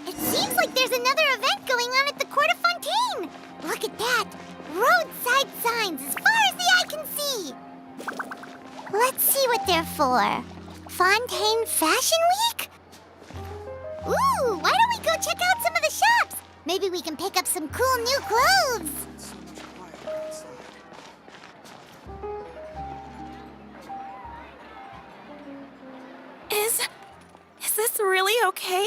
It seems like there's another event going on at the Court of Fontaine. Look at that. Roadside signs as far as the eye can see. Let's see what they're for. Fontaine Fashion Week? Ooh, why don't we go check out some of the shops? Maybe we can pick up some cool new clothes. Is this really okay?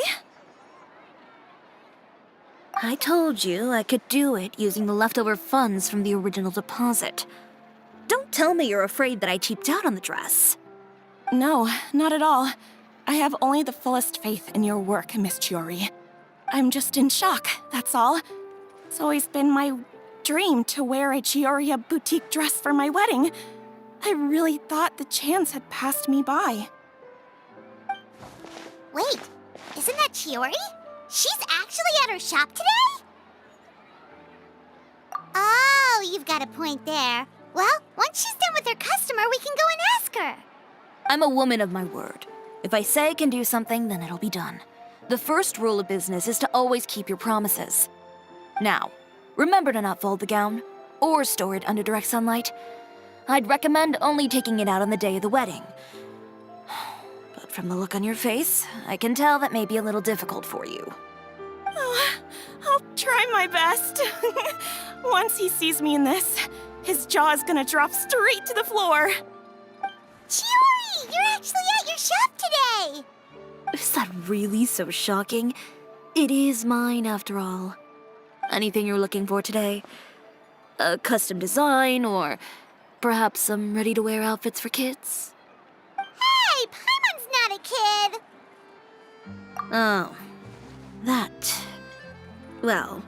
I told you I could do it using the leftover funds from the original deposit. Don't tell me you're afraid that I cheaped out on the dress. No, not at all. I have only the fullest faith in your work, Miss Chiori. I'm just in shock, that's all. It's always been my dream to wear a Chioria boutique dress for my wedding. I really thought the chance had passed me by. Wait, isn't that Chiori? She's actually at her shop today? Oh, you've got a point there. Well, once she's done with her customer, we can go and ask her. I'm a woman of my word. If I say I can do something, then it'll be done. The first rule of business is to always keep your promises. Now, remember to not fold the gown, or store it under direct sunlight. I'd recommend only taking it out on the day of the wedding. But from the look on your face, I can tell that may be a little difficult for you. Oh, I'll try my best. Once he sees me in this, his jaw is gonna drop straight to the floor. Chiori, you're actually at your shop today! Is that really so shocking? It is mine, after all. Anything you're looking for today? A custom design, or perhaps some ready-to-wear outfits for kids? Hey, Paimon's not a kid! Oh, that. Well,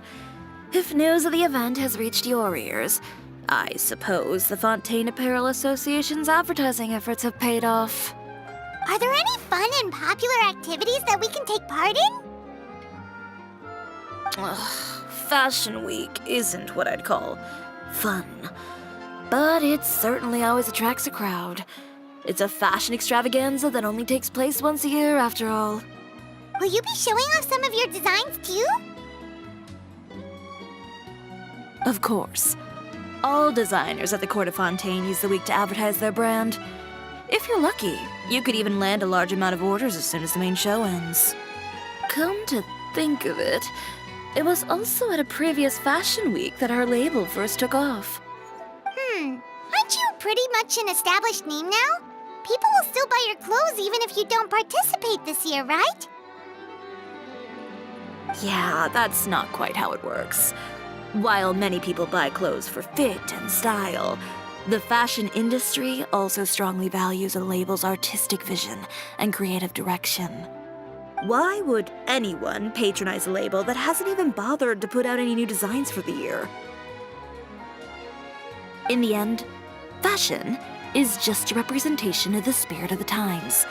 if news of the event has reached your ears, I suppose the Fontaine Apparel Association's advertising efforts have paid off. Are there any fun and popular activities that we can take part in? Ugh, Fashion Week isn't what I'd call fun. But it certainly always attracts a crowd. It's a fashion extravaganza that only takes place once a year, after all. Will you be showing off some of your designs, too? Of course. All designers at the Court of Fontaine use the week to advertise their brand. If you're lucky, you could even land a large amount of orders as soon as the main show ends. Come to think of it, it was also at a previous fashion week that our label first took off. Aren't you pretty much an established name now? People will still buy your clothes even if you don't participate this year, right? Yeah, that's not quite how it works. While many people buy clothes for fit and style, the fashion industry also strongly values a label's artistic vision and creative direction. Why would anyone patronize a label that hasn't even bothered to put out any new designs for the year? In the end, fashion is just a representation of the spirit of the times.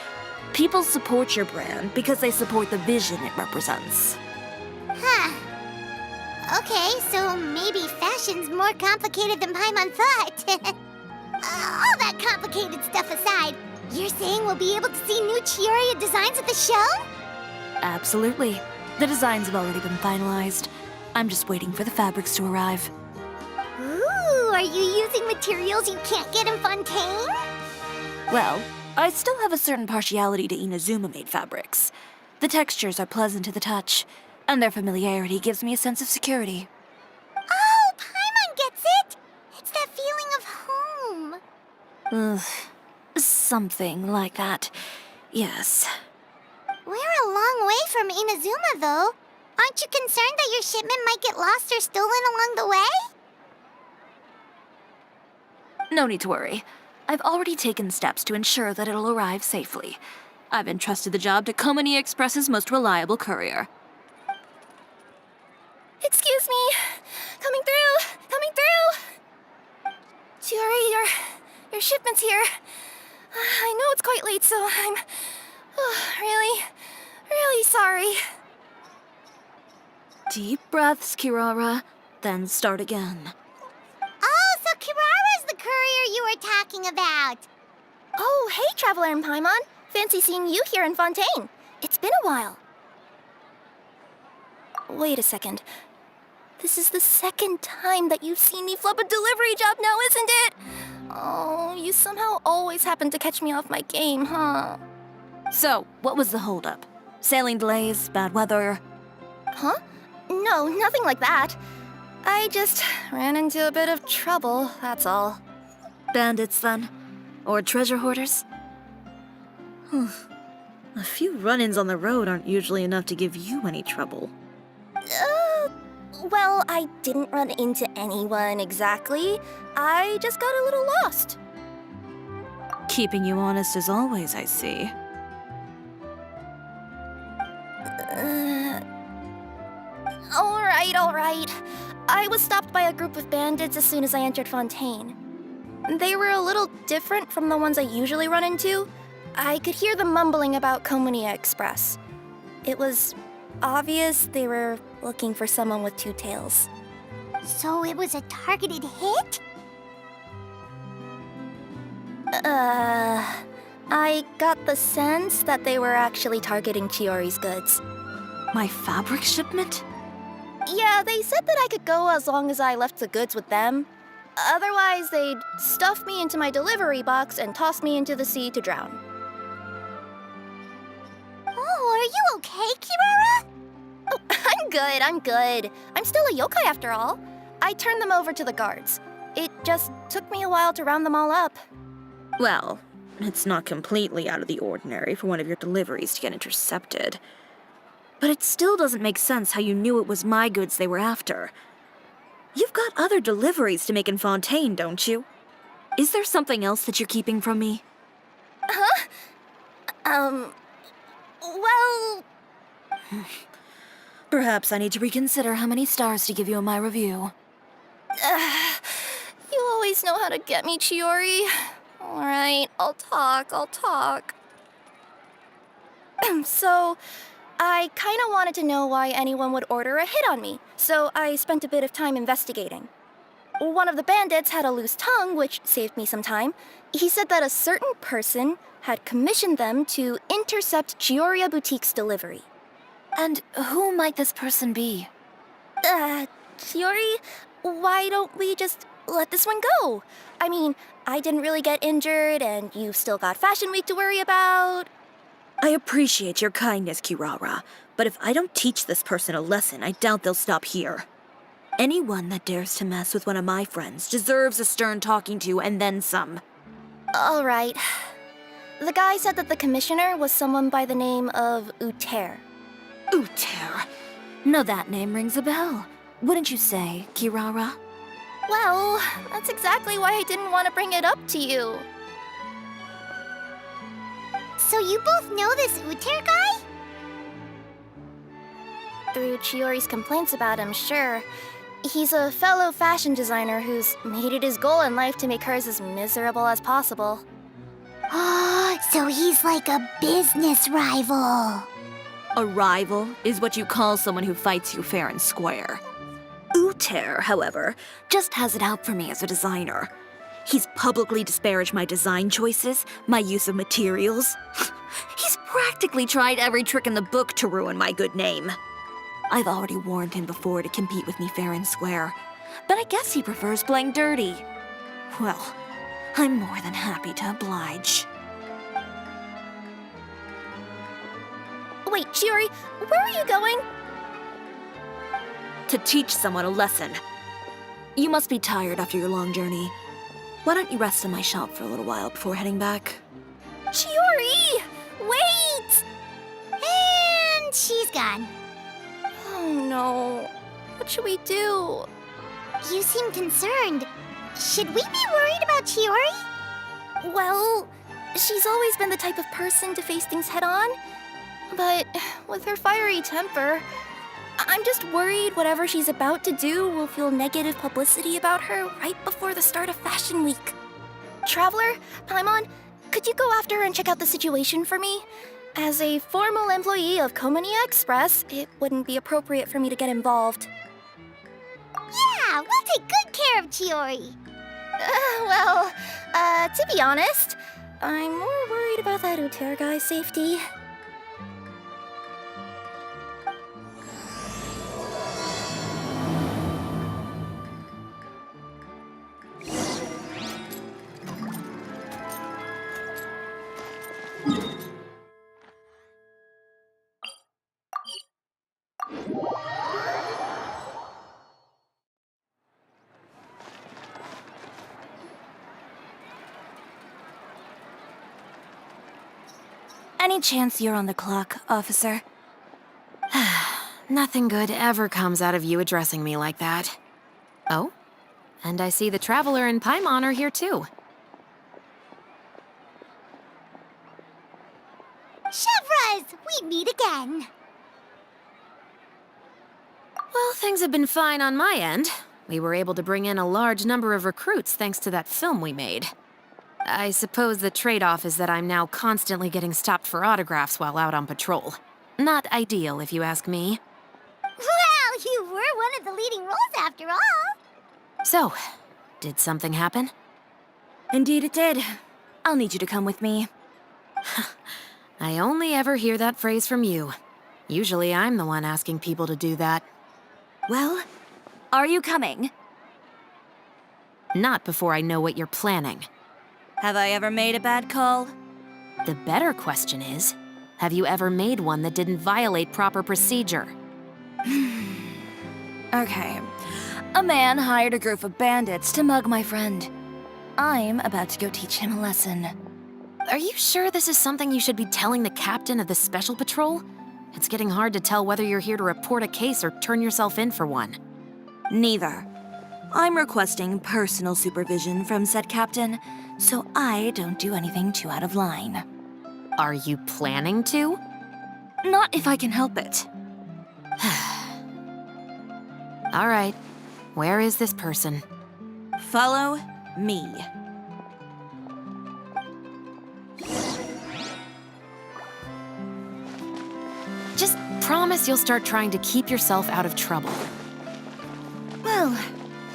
People support your brand because they support the vision it represents. Huh. Okay, so maybe fashion's more complicated than Paimon thought. All that complicated stuff aside, you're saying we'll be able to see new Chioria designs at the show? Absolutely. The designs have already been finalized. I'm just waiting for the fabrics to arrive. Ooh, are you using materials you can't get in Fontaine? Well, I still have a certain partiality to Inazuma-made fabrics. The textures are pleasant to the touch, and their familiarity gives me a sense of security. Oh, Paimon gets it! It's that feeling of home. Ugh, something like that. Yes. We're a long way from Inazuma, though. Aren't you concerned that your shipment might get lost or stolen along the way? No need to worry. I've already taken steps to ensure that it'll arrive safely. I've entrusted the job to Komani Express's most reliable courier. Excuse me. Coming through. Chiori, your shipment's here. I know it's quite late, so I'm really, really sorry. Deep breaths, Kirara, then start again. Oh, so Kirara's the courier you were talking about. Oh, hey, Traveler and Paimon. Fancy seeing you here in Fontaine. It's been a while. Wait a second. This is the second time that you've seen me flub a delivery job now, isn't it? Oh, you somehow always happen to catch me off my game, huh? So, what was the holdup? Sailing delays, bad weather? Huh? No, nothing like that. I just ran into a bit of trouble, that's all. Bandits, then? Or treasure hoarders? A few run-ins on the road aren't usually enough to give you any trouble. Well, I didn't run into anyone exactly. I just got a little lost. Keeping you honest as always, I see. All right. I was stopped by a group of bandits as soon as I entered Fontaine. They were a little different from the ones I usually run into. I could hear them mumbling about Komunia Express. It was obvious they were looking for someone with two tails. So it was a targeted hit? I got the sense that they were actually targeting Chiori's goods. My fabric shipment? Yeah, they said that I could go as long as I left the goods with them. Otherwise, they'd stuff me into my delivery box and toss me into the sea to drown. Oh, are you okay, Kirara? Oh, I'm good. I'm still a yokai after all. I turned them over to the guards. It just took me a while to round them all up. Well, it's not completely out of the ordinary for one of your deliveries to get intercepted. But it still doesn't make sense how you knew it was my goods they were after. You've got other deliveries to make in Fontaine, don't you? Is there something else that you're keeping from me? Well... Perhaps I need to reconsider how many stars to give you in my review. You always know how to get me, Chiori. All right, I'll talk. So, I kind of wanted to know why anyone would order a hit on me, so I spent a bit of time investigating. One of the bandits had a loose tongue, which saved me some time. He said that a certain person had commissioned them to intercept Cisoria Boutique's delivery. And who might this person be? Chiori, why don't we just let this one go? I mean, I didn't really get injured, and you've still got Fashion Week to worry about. I appreciate your kindness, Kirara, but if I don't teach this person a lesson, I doubt they'll stop here. Anyone that dares to mess with one of my friends deserves a stern talking to and then some. All right. The guy said that the commissioner was someone by the name of Uter. Uter. No, that name rings a bell. Wouldn't you say, Kirara? Well, that's exactly why I didn't want to bring it up to you. So you both know this Uter guy? Through Chiori's complaints about him, sure. He's a fellow fashion designer who's made it his goal in life to make hers as miserable as possible. Oh, so he's like a business rival. A rival is what you call someone who fights you fair and square. Uter, however, just has it out for me as a designer. He's publicly disparaged my design choices, my use of materials. He's practically tried every trick in the book to ruin my good name. I've already warned him before to compete with me fair and square, but I guess he prefers playing dirty. Well, I'm more than happy to oblige. Wait, Chiori, where are you going? To teach someone a lesson. You must be tired after your long journey. Why don't you rest in my shop for a little while before heading back? Chiori! Wait! And she's gone. Oh no. What should we do? You seem concerned. Should we be worried about Chiori? Well, she's always been the type of person to face things head on. But with her fiery temper, I'm just worried whatever she's about to do will feel negative publicity about her right before the start of Fashion Week. Traveler, Paimon, could you go after and check out the situation for me? As a formal employee of Komonia Express, it wouldn't be appropriate for me to get involved. Yeah, we'll take good care of Chiori. To be honest, I'm more worried about that Uter guy's safety. Any chance you're on the clock, officer? Nothing good ever comes out of you addressing me like that. Oh, and I see the Traveler and Paimon are here too. Chevras, we meet again. Well, things have been fine on my end. We were able to bring in a large number of recruits thanks to that film we made. I suppose the trade-off is that I'm now constantly getting stopped for autographs while out on patrol. Not ideal, if you ask me. Well, you were one of the leading roles after all. So, did something happen? Indeed it did. I'll need you to come with me. I only ever hear that phrase from you. Usually I'm the one asking people to do that. Well, are you coming? Not before I know what you're planning. Have I ever made a bad call? The better question is, have you ever made one that didn't violate proper procedure? Okay. A man hired a group of bandits to mug my friend. I'm about to go teach him a lesson. Are you sure this is something you should be telling the captain of the Special Patrol? It's getting hard to tell whether you're here to report a case or turn yourself in for one. Neither. I'm requesting personal supervision from said captain, so I don't do anything too out of line. Are you planning to? Not if I can help it. All right. Where is this person? Follow me. Just promise you'll start trying to keep yourself out of trouble. Well,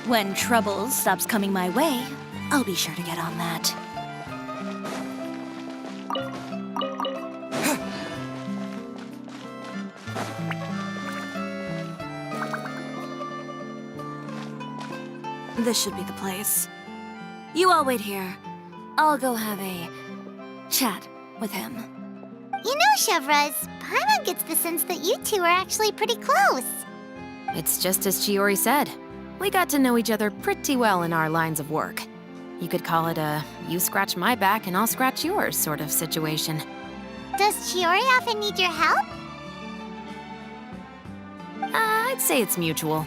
when trouble stops coming my way, I'll be sure to get on that. This should be the place. You all wait here. I'll go have a chat with him. You know, Chevras, Paimon gets the sense that you two are actually pretty close. It's just as Chiori said. We got to know each other pretty well in our lines of work. You could call it a you scratch my back and I'll scratch yours sort of situation. Does Chiori often need your help? I'd say it's mutual.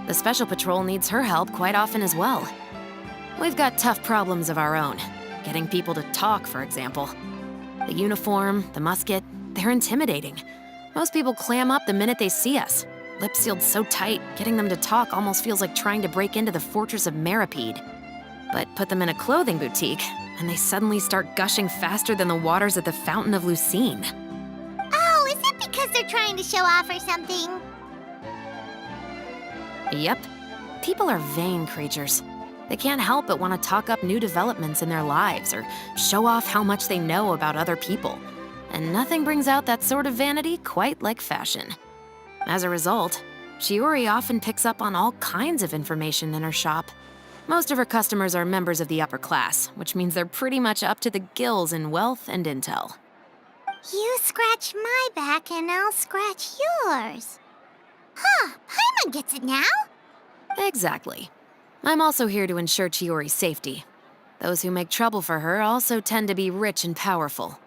The Special Patrol needs her help quite often as well. We've got tough problems of our own. Getting people to talk, for example. The uniform, the musket, they're intimidating. Most people clam up the minute they see us. Lips sealed so tight, getting them to talk almost feels like trying to break into the fortress of Meripede. But put them in a clothing boutique, and they suddenly start gushing faster than the waters at the Fountain of Lucine. Oh, is it because they're trying to show off or something? Yep. People are vain creatures. They can't help but want to talk up new developments in their lives or show off how much they know about other people. And nothing brings out that sort of vanity quite like fashion. As a result, Chiori often picks up on all kinds of information in her shop. Most of her customers are members of the upper class, which means they're pretty much up to the gills in wealth and intel. You scratch my back and I'll scratch yours. Huh, Paimon gets it now. Exactly. I'm also here to ensure Chiori's safety. Those who make trouble for her also tend to be rich and powerful.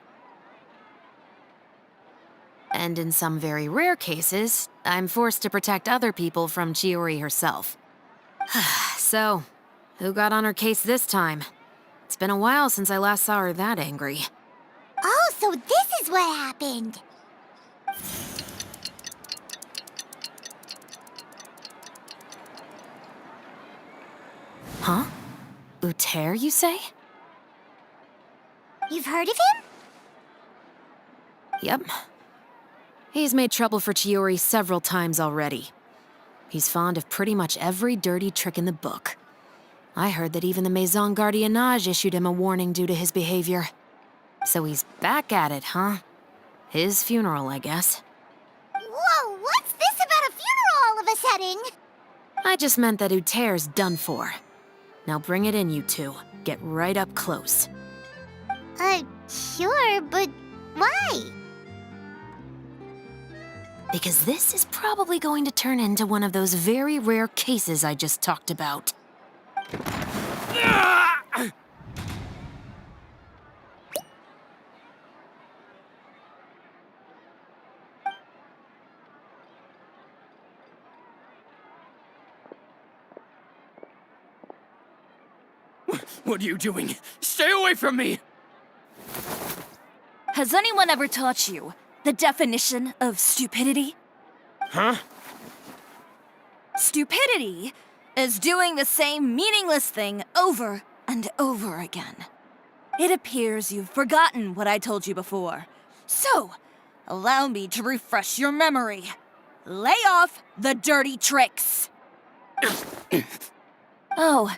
And in some very rare cases, I'm forced to protect other people from Chiori herself. So, who got on her case this time? It's been a while since I last saw her that angry. Oh, so this is what happened. Huh? Uter, you say? You've heard of him? Yep. He's made trouble for Chiori several times already. He's fond of pretty much every dirty trick in the book. I heard that even the Maison Gardiennage issued him a warning due to his behavior. So he's back at it, huh? His funeral, I guess. Whoa, what's this about a funeral all of a sudden? I just meant that Uter's done for. Now bring it in, you two. Get right up close. Sure, but why? Because this is probably going to turn into one of those very rare cases I just talked about. What are you doing? Stay away from me! Has anyone ever taught you the definition of stupidity? Huh? Stupidity is doing the same meaningless thing over and over again. It appears you've forgotten what I told you before. So, allow me to refresh your memory. Lay off the dirty tricks. Oh,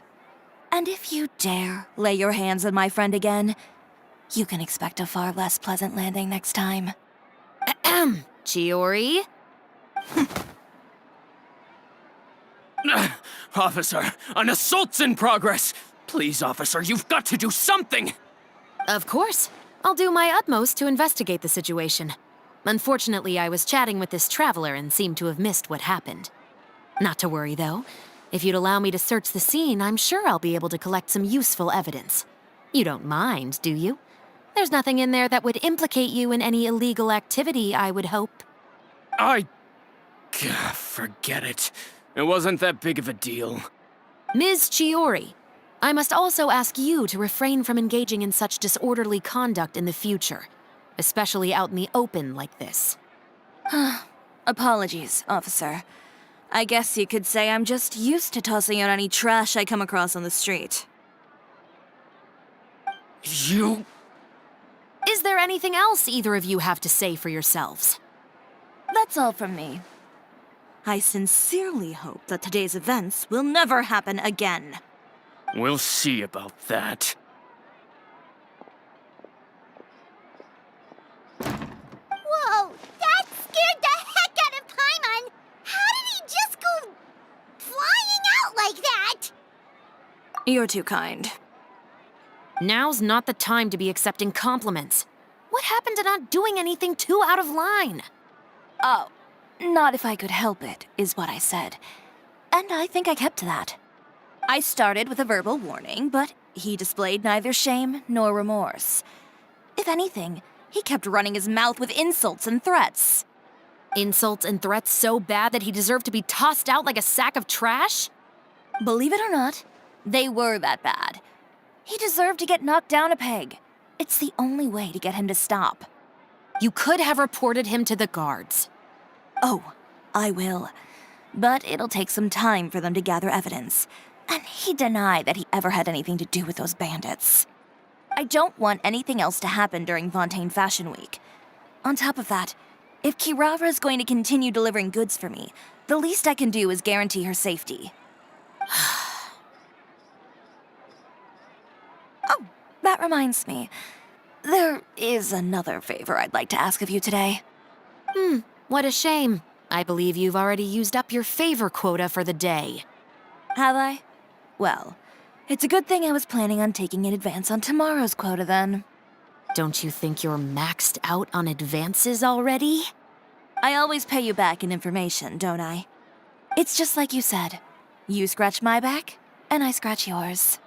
and if you dare lay your hands on my friend again, you can expect a far less pleasant landing next time. Chiori? Officer, an assault's in progress! Please, officer, you've got to do something! Of course. I'll do my utmost to investigate the situation. Unfortunately, I was chatting with this traveler and seemed to have missed what happened. Not to worry, though. If you'd allow me to search the scene, I'm sure I'll be able to collect some useful evidence. You don't mind, do you? There's nothing in there that would implicate you in any illegal activity, I would hope. Forget it. It wasn't that big of a deal. Ms. Chiori, I must also ask you to refrain from engaging in such disorderly conduct in the future, especially out in the open like this. Apologies, officer. I guess you could say I'm just used to tossing out any trash I come across on the street. You... Is there anything else either of you have to say for yourselves? That's all from me. I sincerely hope that today's events will never happen again. We'll see about that. Whoa, that scared the heck out of Paimon! How did he just go flying out like that? You're too kind. Now's not the time to be accepting compliments. What happened to not doing anything too out of line? Oh, not if I could help it, is what I said. And I think I kept to that. I started with a verbal warning, but he displayed neither shame nor remorse. If anything, he kept running his mouth with insults and threats. Insults and threats so bad that he deserved to be tossed out like a sack of trash? Believe it or not, they were that bad. He deserved to get knocked down a peg. It's the only way to get him to stop. You could have reported him to the guards. Oh, I will. But it'll take some time for them to gather evidence. And he denied that he ever had anything to do with those bandits. I don't want anything else to happen during Fontaine Fashion Week. On top of that, if Kirara is going to continue delivering goods for me, the least I can do is guarantee her safety. Oh, that reminds me. There is another favor I'd like to ask of you today. What a shame. I believe you've already used up your favor quota for the day. Have I? Well, it's a good thing I was planning on taking in advance on tomorrow's quota then. Don't you think you're maxed out on advances already? I always pay you back in information, don't I? It's just like you said. You scratch my back, and I scratch yours.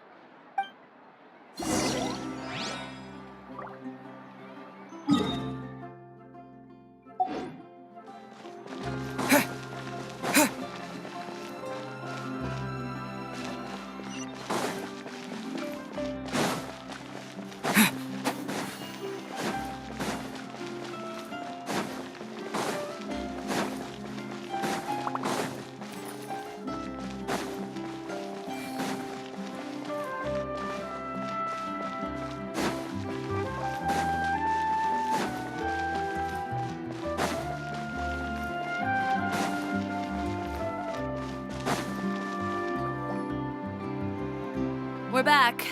We're back.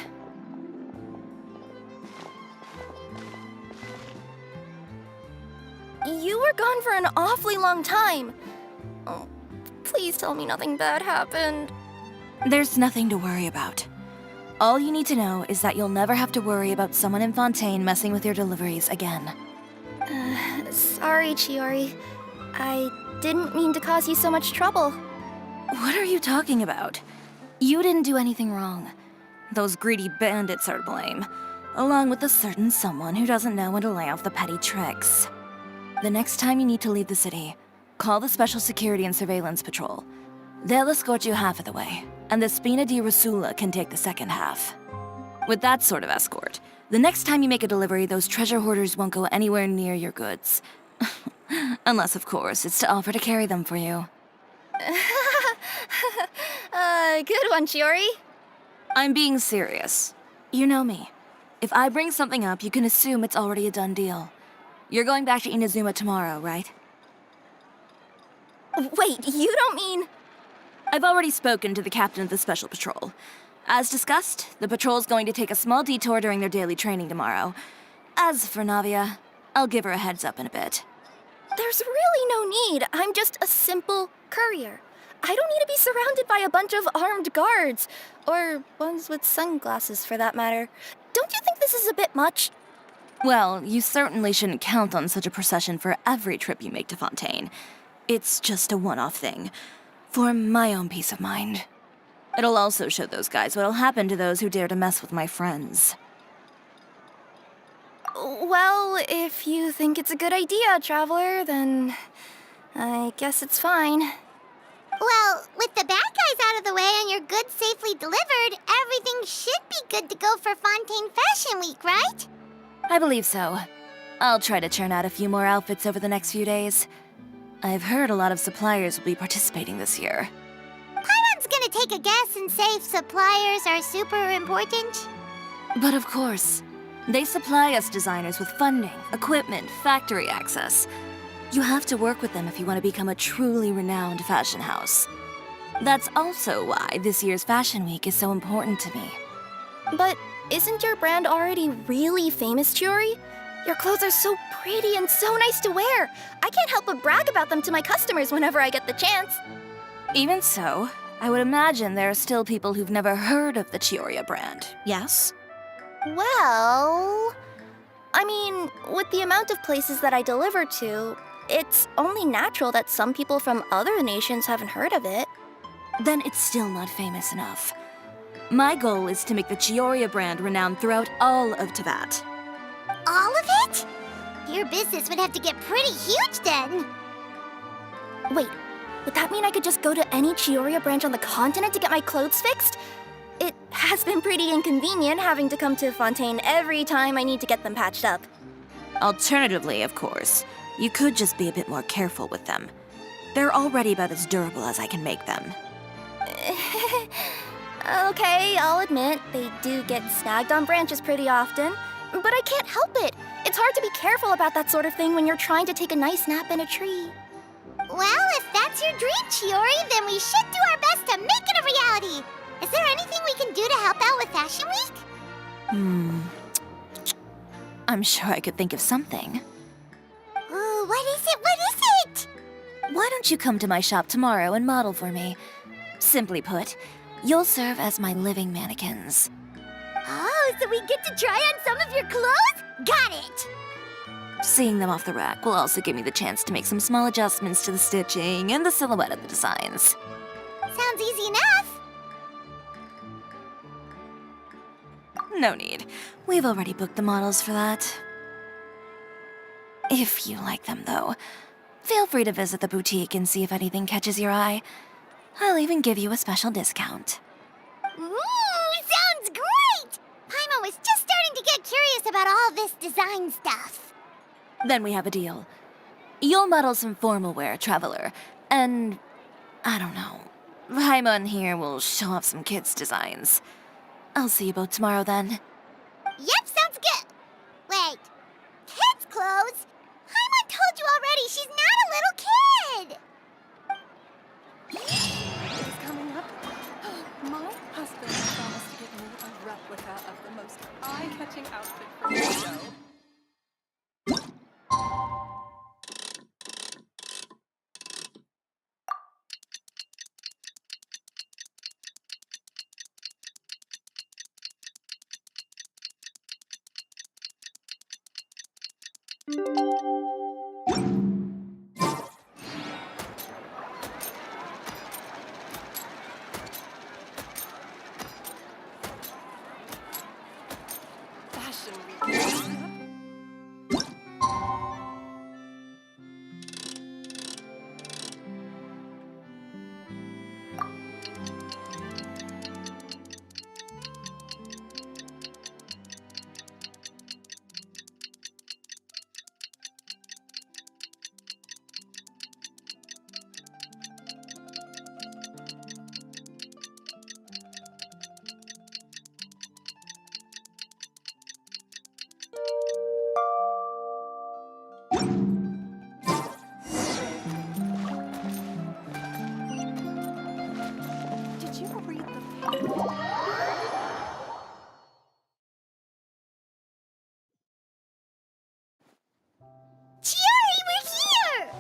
You were gone for an awfully long time. Oh, please tell me nothing bad happened. There's nothing to worry about. All you need to know is that you'll never have to worry about someone in Fontaine messing with your deliveries again. Sorry, Chiori. I didn't mean to cause you so much trouble. What are you talking about? You didn't do anything wrong. Those greedy bandits are to blame, along with a certain someone who doesn't know when to lay off the petty tricks. The next time you need to leave the city, call the Special Security and Surveillance Patrol. They'll escort you half of the way, and the Spina di Rosula can take the second half. With that sort of escort, the next time you make a delivery, those treasure hoarders won't go anywhere near your goods. Unless, of course, it's to offer to carry them for you. Good one, Chiori. I'm being serious. You know me. If I bring something up, you can assume it's already a done deal. You're going back to Inazuma tomorrow, right? Wait, you don't mean... I've already spoken to the captain of the Special Patrol. As discussed, the patrol's going to take a small detour during their daily training tomorrow. As for Navia, I'll give her a heads up in a bit. There's really no need. I'm just a simple courier. I don't need to be surrounded by a bunch of armed guards. Or ones with sunglasses, for that matter. Don't you think this is a bit much? Well, you certainly shouldn't count on such a procession for every trip you make to Fontaine. It's just a one-off thing, for my own peace of mind. It'll also show those guys what'll happen to those who dare to mess with my friends. Well, if you think it's a good idea, Traveler, then I guess it's fine. Well, with the bad guys out of the way and your goods safely delivered, everything should be good to go for Fontaine Fashion Week, right? I believe so. I'll try to churn out a few more outfits over the next few days. I've heard a lot of suppliers will be participating this year. Paimon's gonna take a guess and say suppliers are super important. But of course, they supply us designers with funding, equipment, factory access. You have to work with them if you want to become a truly renowned fashion house. That's also why this year's Fashion Week is so important to me. But isn't your brand already really famous, Chiori? Your clothes are so pretty and so nice to wear. I can't help but brag about them to my customers whenever I get the chance. Even so, I would imagine there are still people who've never heard of the Chiori brand, yes? Well... I mean, with the amount of places that I deliver to, it's only natural that some people from other nations haven't heard of it. Then it's still not famous enough. My goal is to make the Chiori brand renowned throughout all of Teyvat. All of it? Your business would have to get pretty huge then. Wait, would that mean I could just go to any Chiori branch on the continent to get my clothes fixed? It has been pretty inconvenient having to come to Fontaine every time I need to get them patched up. Alternatively, of course, you could just be a bit more careful with them. They're already about as durable as I can make them. Okay, I'll admit, they do get snagged on branches pretty often, but I can't help it. It's hard to be careful about that sort of thing when you're trying to take a nice nap in a tree. Well, if that's your dream, Chiori, then we should do our best to make it a reality. Is there anything we can do to help out with Fashion Week? I'm sure I could think of something. Ooh, what is it? What is it? Why don't you come to my shop tomorrow and model for me? Simply put, you'll serve as my living mannequins. Oh, so we get to try on some of your clothes? Got it! Seeing them off the rack will also give me the chance to make some small adjustments to the stitching and the silhouette of the designs. Sounds easy enough. No need. We've already booked the models for that. If you like them, though, feel free to visit the boutique and see if anything catches your eye. I'll even give you a special discount. Ooh, sounds great! Paimon was just starting to get curious about all this design stuff. Then we have a deal. You'll model some formal wear, Traveler, and... I don't know. Paimon here will show off some kids' designs. I'll see you both tomorrow then. Yep, sounds good. Wait, kids' clothes? Paimon told you already she's not a little kid. It is coming up. My husband promised to give me a eye-catching outfit for the show. Fashion week coming up. Did you read the paper? Chiori, we're here!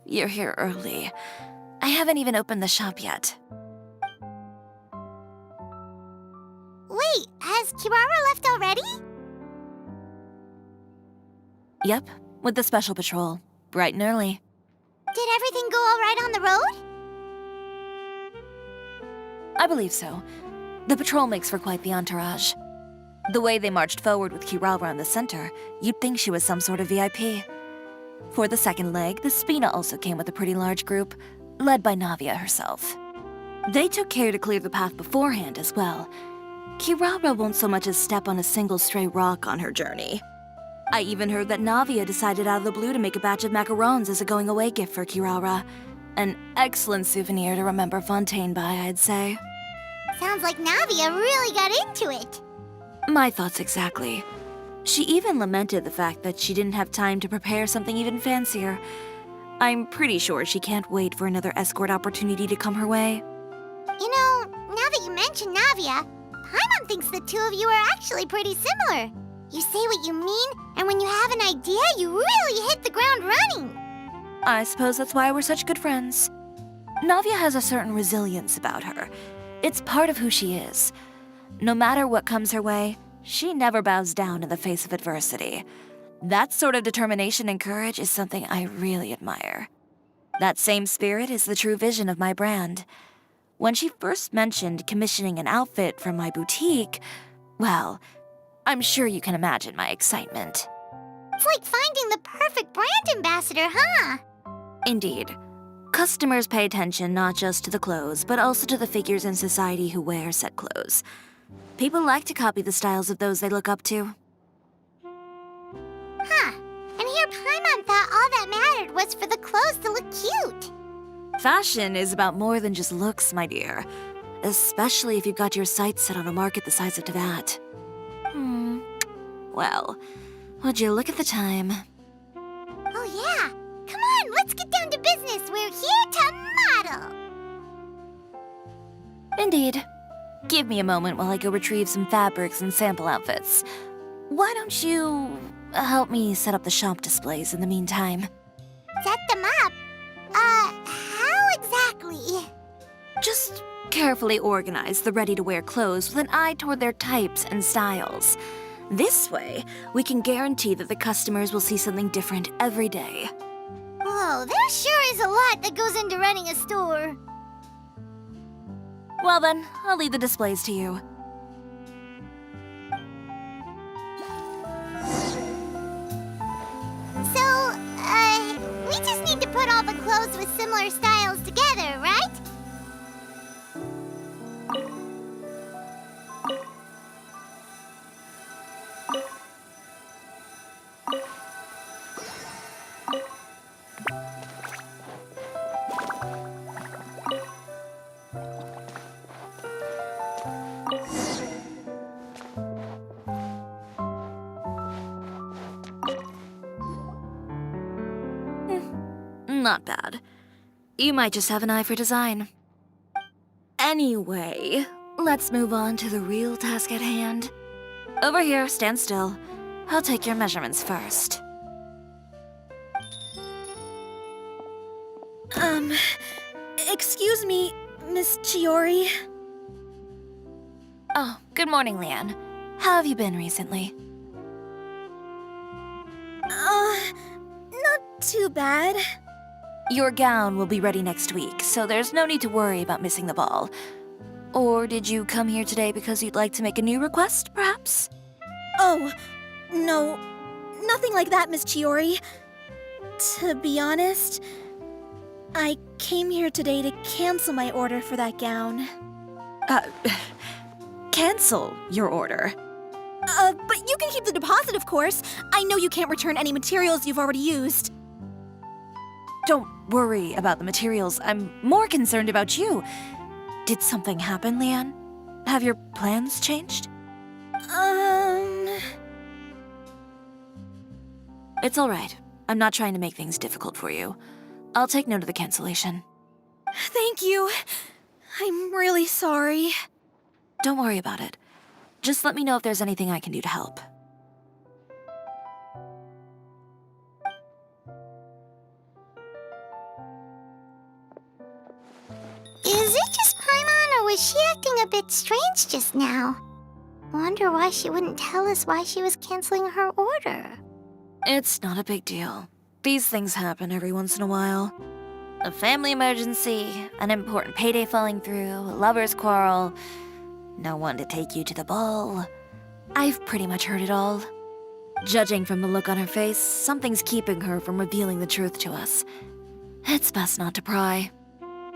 You're here early. I haven't even opened the shop yet. Wait, has Kirara left already? Yep, with the special patrol. Bright and early. Did everything go all right on the road? I believe so. The patrol makes for quite the entourage. The way they marched forward with Kirara in the center, you'd think she was some sort of VIP. For the second leg, the Spina also came with a pretty large group, led by Navia herself. They took care to clear the path beforehand as well. Kirara won't so much as step on a single stray rock on her journey. I even heard that Navia decided out of the blue to make a batch of macarons as a going-away gift for Kirara. An excellent souvenir to remember Fontaine by, I'd say. Sounds like Navia really got into it. My thoughts exactly. She even lamented the fact that she didn't have time to prepare something even fancier. I'm pretty sure she can't wait for another escort opportunity to come her way. You know, now that you mention Navia, Paimon thinks the two of you are actually pretty similar. You say what you mean, and when you have an idea, you really hit the ground running. I suppose that's why we're such good friends. Navia has a certain resilience about her. It's part of who she is. No matter what comes her way, she never bows down in the face of adversity. That sort of determination and courage is something I really admire. That same spirit is the true vision of my brand. When she first mentioned commissioning an outfit from my boutique, well, I'm sure you can imagine my excitement. It's like finding the perfect brand ambassador, huh? Indeed. Customers pay attention not just to the clothes, but also to the figures in society who wear said clothes. People like to copy the styles of those they look up to. Huh. And here Paimon thought all that mattered was for the clothes to look cute. Fashion is about more than just looks, my dear. Especially if you've got your sights set on a market the size of Teyvat. Well, would you look at the time? Oh yeah. Come on, let's get down to business. We're here to model. Indeed. Give me a moment while I go retrieve some fabrics and sample outfits. Why don't you help me set up the shop displays in the meantime? Set them up? How exactly? Just carefully organize the ready-to-wear clothes with an eye toward their types and styles. This way, we can guarantee that the customers will see something different every day. Whoa, there sure is a lot that goes into running a store. Well then, I'll leave the displays to you. So, we just need to put all the clothes with similar styles together, right? Not bad. You might just have an eye for design. Anyway, let's move on to the real task at hand. Over here, stand still. I'll take your measurements first. Excuse me, Miss Chiori. Oh, good morning, Leanne. How have you been recently? Not too bad. Your gown will be ready next week, so there's no need to worry about missing the ball. Or did you come here today because you'd like to make a new request, perhaps? Oh, no. Nothing like that, Miss Chiori. To be honest, I came here today to cancel my order for that gown. Cancel your order. But you can keep the deposit, of course. I know you can't return any materials you've already used. Don't worry about the materials. I'm more concerned about you. Did something happen, Leanne? Have your plans changed? It's all right. I'm not trying to make things difficult for you. I'll take note of the cancellation. Thank you. I'm really sorry. Don't worry about it. Just let me know if there's anything I can do to help. Is it just Paimon, or was she acting a bit strange just now? Wonder why she wouldn't tell us why she was canceling her order. It's not a big deal. These things happen every once in a while. A family emergency, an important payday falling through, a lover's quarrel, no one to take you to the ball. I've pretty much heard it all. Judging from the look on her face, something's keeping her from revealing the truth to us. It's best not to pry.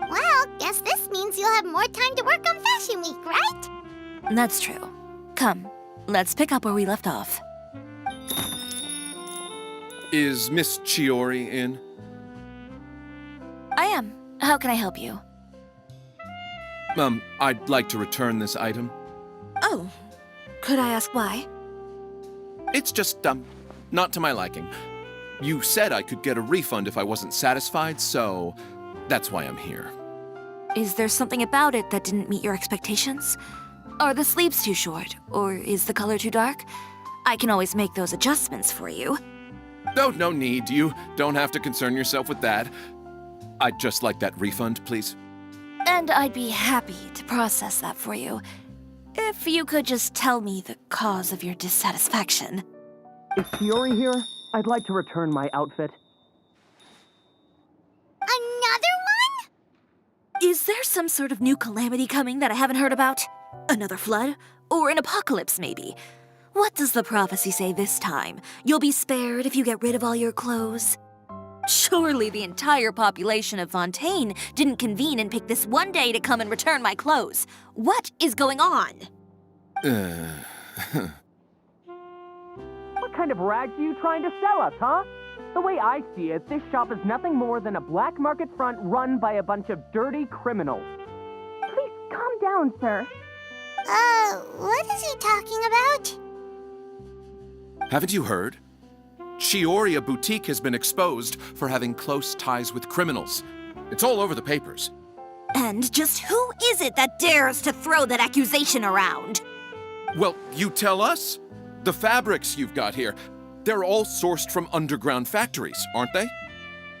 Well, guess this means you'll have more time to work on Fashion Week, right? That's true. Come, let's pick up where we left off. Is Miss Chiori in? I am. How can I help you? I'd like to return this item. Oh, could I ask why? It's just, not to my liking. You said I could get a refund if I wasn't satisfied, so that's why I'm here. Is there something about it that didn't meet your expectations? Are the sleeves too short, or is the color too dark? I can always make those adjustments for you. Oh, no need. You don't have to concern yourself with that. I'd just like that refund, please. And I'd be happy to process that for you. If you could just tell me the cause of your dissatisfaction. Is Chiori here? I'd like to return my outfit. Another one? Is there some sort of new calamity coming that I haven't heard about? Another flood? Or an apocalypse, maybe? What does the prophecy say this time? You'll be spared if you get rid of all your clothes? Surely the entire population of Fontaine didn't convene and pick this one day to come and return my clothes. What is going on? What kind of rags are you trying to sell us, huh? The way I see it, this shop is nothing more than a black market front run by a bunch of dirty criminals. Please calm down, sir. What is he talking about? Haven't you heard? Chiori Boutique has been exposed for having close ties with criminals. It's all over the papers. And just who is it that dares to throw that accusation around? Well, you tell us. The fabrics you've got here, they're all sourced from underground factories, aren't they?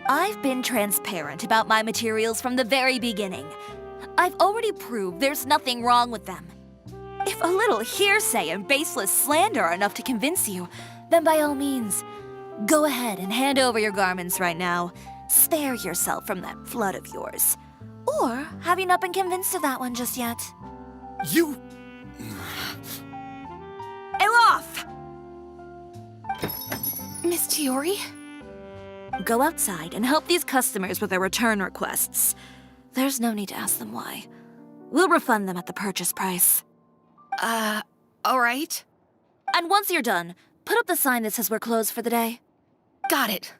I've been transparent about my materials from the very beginning. I've already proved there's nothing wrong with them. If a little hearsay and baseless slander are enough to convince you, then by all means, go ahead and hand over your garments right now. Spare yourself from that flood of yours. Or have you not been convinced of that one just yet? You... Elof! Miss Chiori? Go outside and help these customers with their return requests. There's no need to ask them why. We'll refund them at the purchase price. All right. And once you're done, put up the sign that says we're closed for the day. Got it.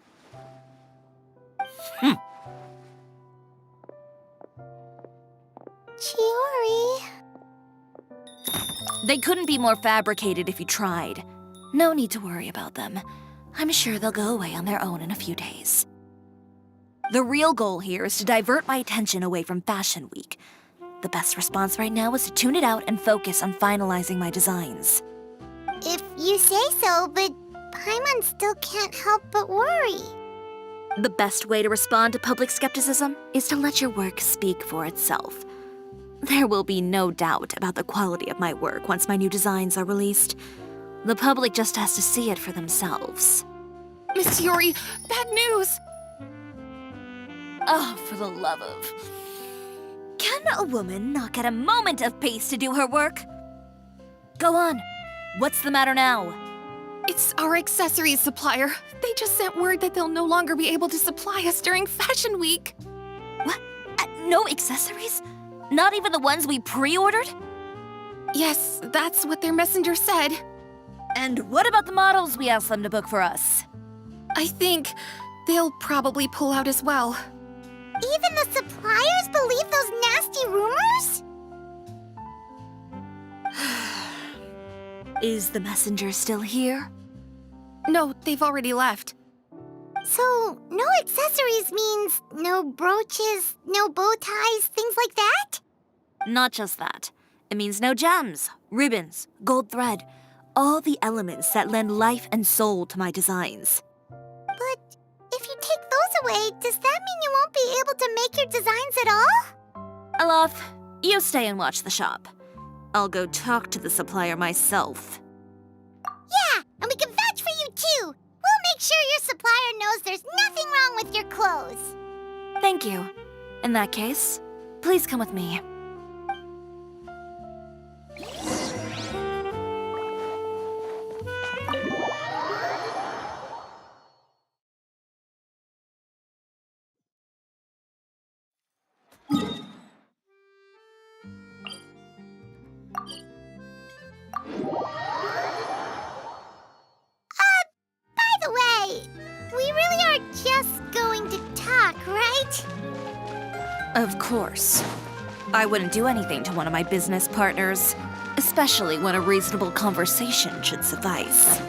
Chiori. They couldn't be more fabricated if you tried. No need to worry about them. I'm sure they'll go away on their own in a few days. The real goal here is to divert my attention away from Fashion Week. the best response right now is to tune it out and focus on finalizing my designs. If you say so, but Paimon still can't help but worry. The best way to respond to public skepticism is to let your work speak for itself. There will be no doubt about the quality of my work once my new designs are released. The public just has to see it for themselves. Miss Chiori, bad news! Oh, for the love of... Can a woman not get a moment of peace to do her work? Go on. What's the matter now? It's our accessories supplier. They just sent word that they'll no longer be able to supply us during Fashion Week. What? No accessories? Not even the ones we pre-ordered? Yes, that's what their messenger said. And what about the models we asked them to book for us? I think they'll probably pull out as well. Even the suppliers believe those nasty rumors? Is the messenger still here? No, they've already left. So, no accessories means no brooches, no bow ties, things like that? Not just that. It means no gems, ribbons, gold thread, all the elements that lend life and soul to my designs. But if you take those away, does that mean you won't be able to make your designs at all? Alof, you stay and watch the shop. I'll go talk to the supplier myself. Yeah, and we can vouch for you too. We'll make sure your supplier knows there's nothing wrong with your clothes. Thank you. In that case, please come with me. By the way, we really are just going to talk, right? Of course. I wouldn't do anything to one of my business partners, especially when a reasonable conversation should suffice.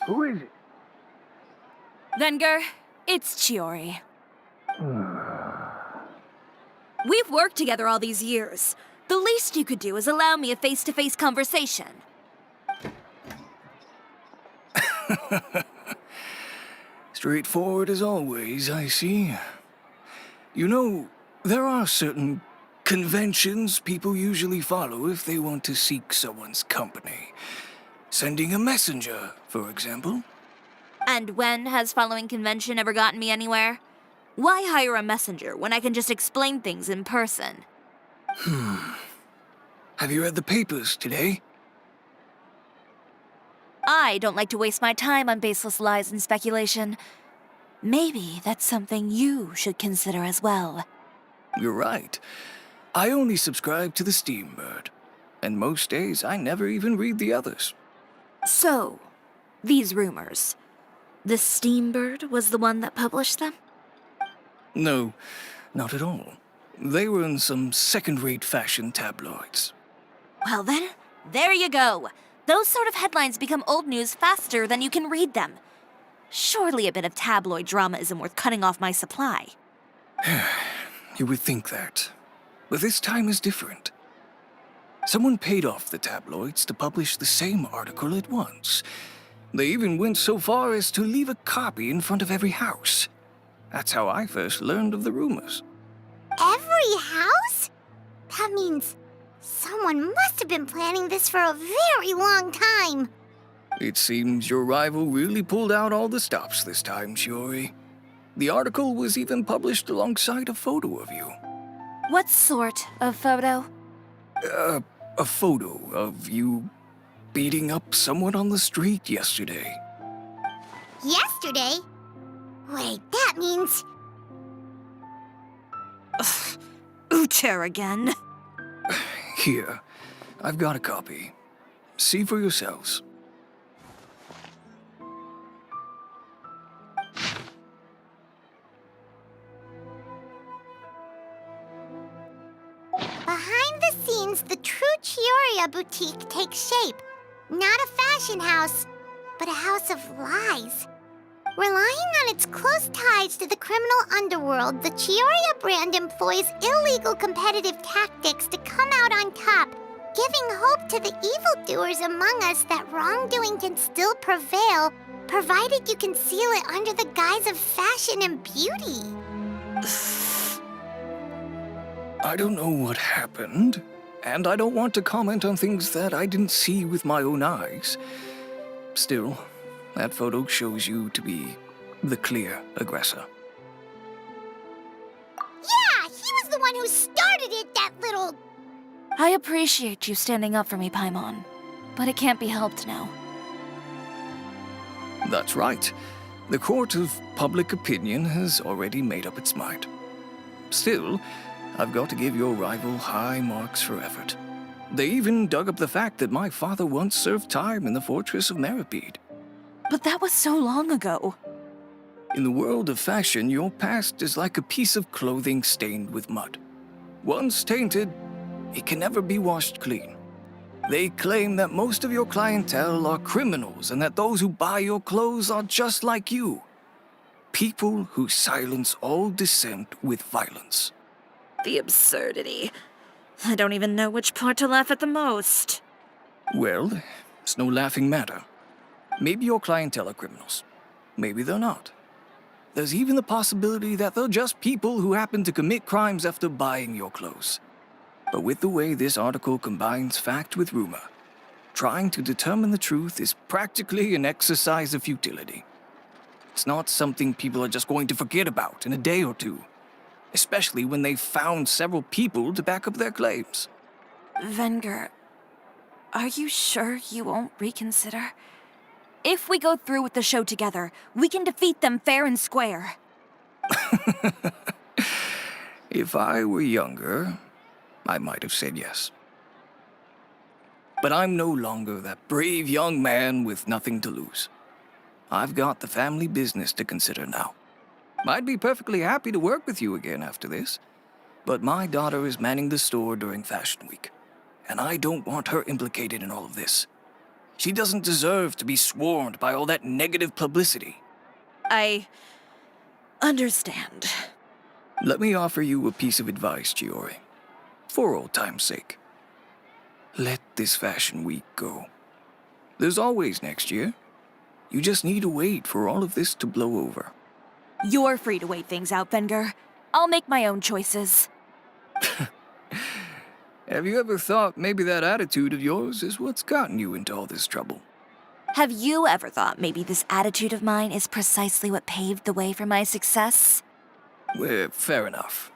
Who is it? Venger, it's Chiori. We've worked together all these years. The least you could do is allow me a face-to-face conversation. Straightforward as always, I see. You know, there are certain conventions people usually follow if they want to seek someone's company. Sending a messenger, for example. And when has following convention ever gotten me anywhere? Why hire a messenger when I can just explain things in person? Have you read the papers today? I don't like to waste my time on baseless lies and speculation. Maybe that's something you should consider as well. You're right. I only subscribe to the Steambird. And most days, I never even read the others. So, these rumors. The Steambird was the one that published them? No, not at all. They were in some second-rate fashion tabloids. Well then, there you go. Those sort of headlines become old news faster than you can read them. Surely a bit of tabloid drama isn't worth cutting off my supply. You would think that. But this time is different. Someone paid off the tabloids to publish the same article at once. They even went so far as to leave a copy in front of every house. That's how I first learned of the rumors. Every house? That means someone must have been planning this for a very long time. It seems your rival really pulled out all the stops this time, Chiori. The article was even published alongside a photo of you. What sort of photo? A photo of you beating up someone on the street yesterday. Yesterday? Wait, that means... Ucher again. Here, I've got a copy. See for yourselves. Behind the scenes, the true Chioria boutique takes shape. Not a fashion house, but a house of lies. Relying on its close ties to the criminal underworld, the Chioria brand employs illegal competitive tactics to come out on top, giving hope to the evildoers among us that wrongdoing can still prevail, provided you conceal it under the guise of fashion and beauty. I don't know what happened, and I don't want to comment on things that I didn't see with my own eyes. Still, that photo shows you to be the clear aggressor. Yeah, he was the one who started it, that little... I appreciate you standing up for me, Paimon, but it can't be helped now. That's right. The court of public opinion has already made up its mind. Still, I've got to give your rival high marks for effort. They even dug up the fact that my father once served time in the fortress of Meripede. But that was so long ago. In the world of fashion, your past is like a piece of clothing stained with mud. Once tainted, it can never be washed clean. They claim that most of your clientele are criminals and that those who buy your clothes are just like you. People who silence all dissent with violence. The absurdity. I don't even know which part to laugh at the most. Well, it's no laughing matter. Maybe your clientele are criminals. Maybe they're not. There's even the possibility that they're just people who happen to commit crimes after buying your clothes. But with the way this article combines fact with rumor, trying to determine the truth is practically an exercise of futility. It's not something people are just going to forget about in a day or two, especially when they've found several people to back up their claims. Venger, are you sure you won't reconsider? If we go through with the show together, we can defeat them fair and square. If I were younger, I might have said yes. But I'm no longer that brave young man with nothing to lose. I've got the family business to consider now. I'd be perfectly happy to work with you again after this, but my daughter is manning the store during Fashion Week, and I don't want her implicated in all of this. She doesn't deserve to be swarmed by all that negative publicity. I understand. Let me offer you a piece of advice, Chiori. For old time's sake. Let this Fashion Week go. There's always next year. You just need to wait for all of this to blow over. You're free to wait things out, Venger. I'll make my own choices. Have you ever thought maybe that attitude of yours is what's gotten you into all this trouble? Have you ever thought maybe this attitude of mine is precisely what paved the way for my success? Well, fair enough.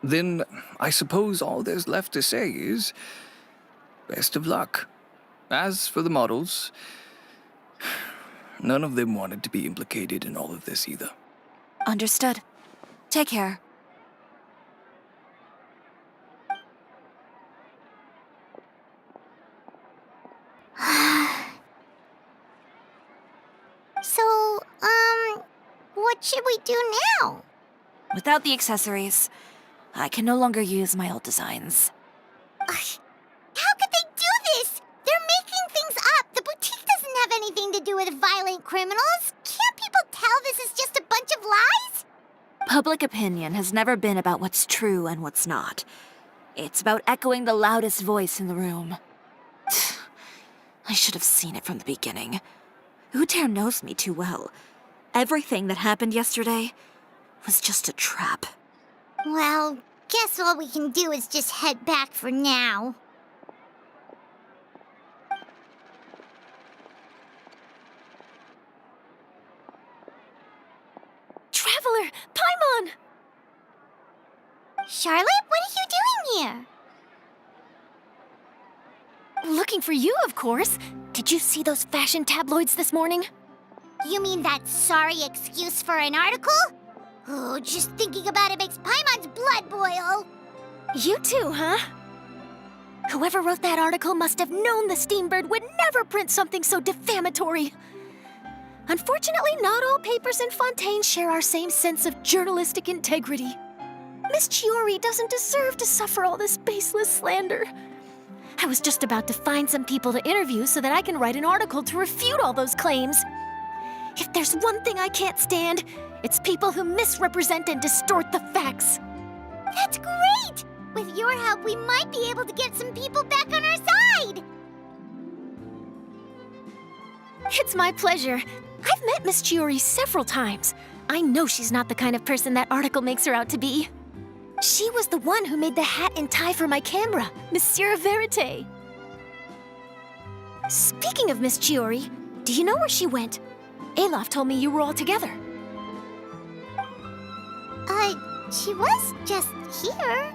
Then I suppose all there's left to say is, best of luck. As for the models, none of them wanted to be implicated in all of this either. Understood. Take care. So, what should we do now? Without the accessories, I can no longer use my old designs. How could they do this? They're making things up. The boutique doesn't have anything to do with violent criminals. Can't people tell this is just a bunch of lies? Public opinion has never been about what's true and what's not. It's about echoing the loudest voice in the room. I should have seen it from the beginning. Uter knows me too well. Everything that happened yesterday was just a trap. Well, guess all we can do is just head back for now. Traveler! Paimon! Charlotte, what are you doing here? Looking for you, of course. Did you see those fashion tabloids this morning? You mean that sorry excuse for an article? Oh, just thinking about it makes Paimon's blood boil. You too, huh? Whoever wrote that article must have known the Steambird would never print something so defamatory. Unfortunately, not all papers in Fontaine share our same sense of journalistic integrity. Miss Chiori doesn't deserve to suffer all this baseless slander. I was just about to find some people to interview so that I can write an article to refute all those claims. If there's one thing I can't stand, it's people who misrepresent and distort the facts. That's great! With your help, we might be able to get some people back on our side! It's my pleasure. I've met Miss Chiori several times. I know she's not the kind of person that article makes her out to be. She was the one who made the hat and tie for my camera, Monsieur Verite. Speaking of Miss Chiori, do you know where she went? Alof told me you were all together. She was just here.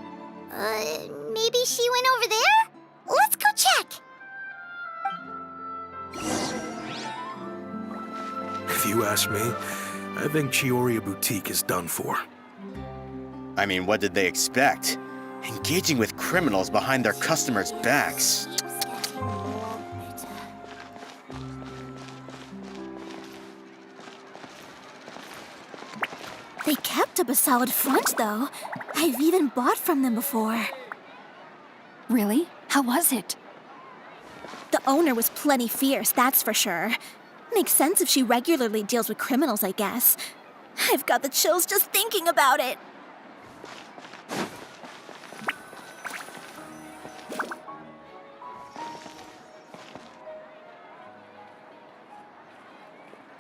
Maybe she went over there? Let's go check! If you ask me, I think Cisoria Boutique is done for. I mean, what did they expect? Engaging with criminals behind their customers' backs. They kept up a solid front, though. I've even bought from them before. Really? How was it? The owner was plenty fierce, that's for sure. Makes sense if she regularly deals with criminals, I guess. I've got the chills just thinking about it.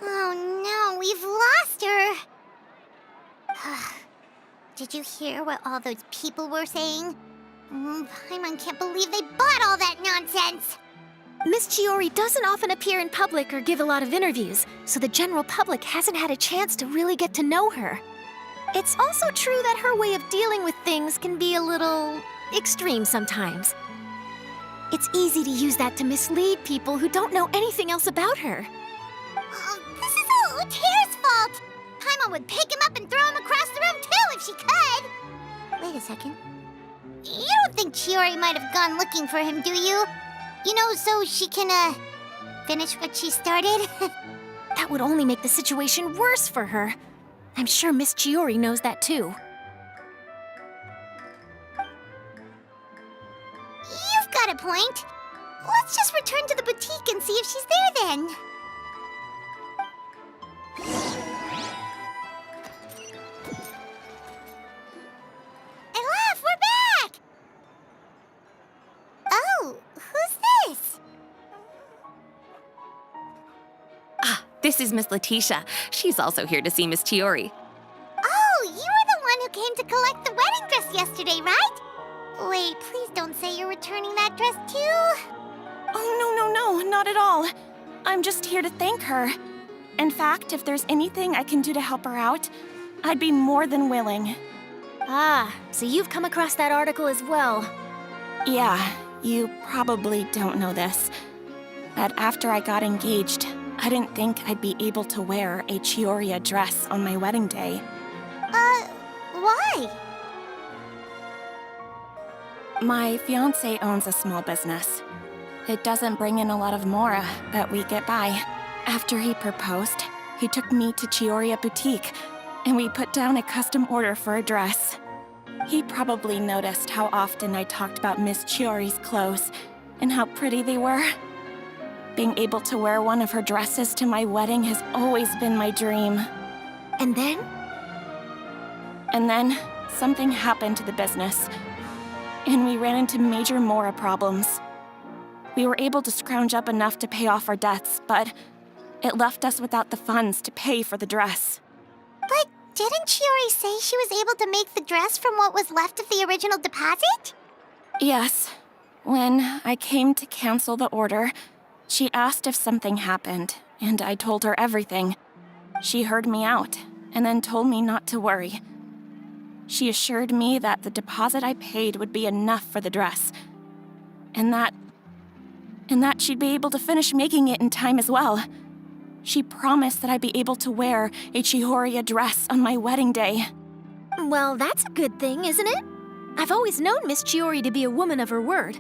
Oh no, we've lost her! Did you hear what all those people were saying? Paimon can't believe they bought all that nonsense! Miss Chiori doesn't often appear in public or give a lot of interviews, so the general public hasn't had a chance to really get to know her. It's also true that her way of dealing with things can be a little extreme sometimes. It's easy to use that to mislead people who don't know anything else about her. Oh, this is all Uter's fault! Paimon would pick him up and throw him across the room too if she could! Wait a second. You don't think Chiori might have gone looking for him, do you? You know, so she can, finish what she started? That would only make the situation worse for her. I'm sure Miss Chiori knows that too. You've got a point. Let's just return to the boutique and see if she's there then. Alof, we're back! Oh, who's this? This is Miss Letitia. She's also here to see Miss Chiori. Oh, you were the one who came to collect the wedding dress yesterday, right? Wait, please don't say you're returning that dress too. Oh, no, not at all. I'm just here to thank her. In fact, if there's anything I can do to help her out, I'd be more than willing. Ah, so you've come across that article as well. Yeah, you probably don't know this, but after I got engaged, I didn't think I'd be able to wear a Chioria dress on my wedding day. Why? My fiancé owns a small business. It doesn't bring in a lot of mora, but we get by. After he proposed, he took me to Cisoria Boutique, and we put down a custom order for a dress. He probably noticed how often I talked about Miss Chiori's clothes and how pretty they were. Being able to wear one of her dresses to my wedding has always been my dream. And then? And then, something happened to the business, and we ran into major mora problems. We were able to scrounge up enough to pay off our debts, but it left us without the funds to pay for the dress. But didn't Chiori say she was able to make the dress from what was left of the original deposit? Yes. When I came to cancel the order, she asked if something happened, and I told her everything. She heard me out, and then told me not to worry. She assured me that the deposit I paid would be enough for the dress, and that she'd be able to finish making it in time as well. She promised that I'd be able to wear a Chisoria dress on my wedding day. Well, that's a good thing, isn't it? I've always known Miss Chiori to be a woman of her word.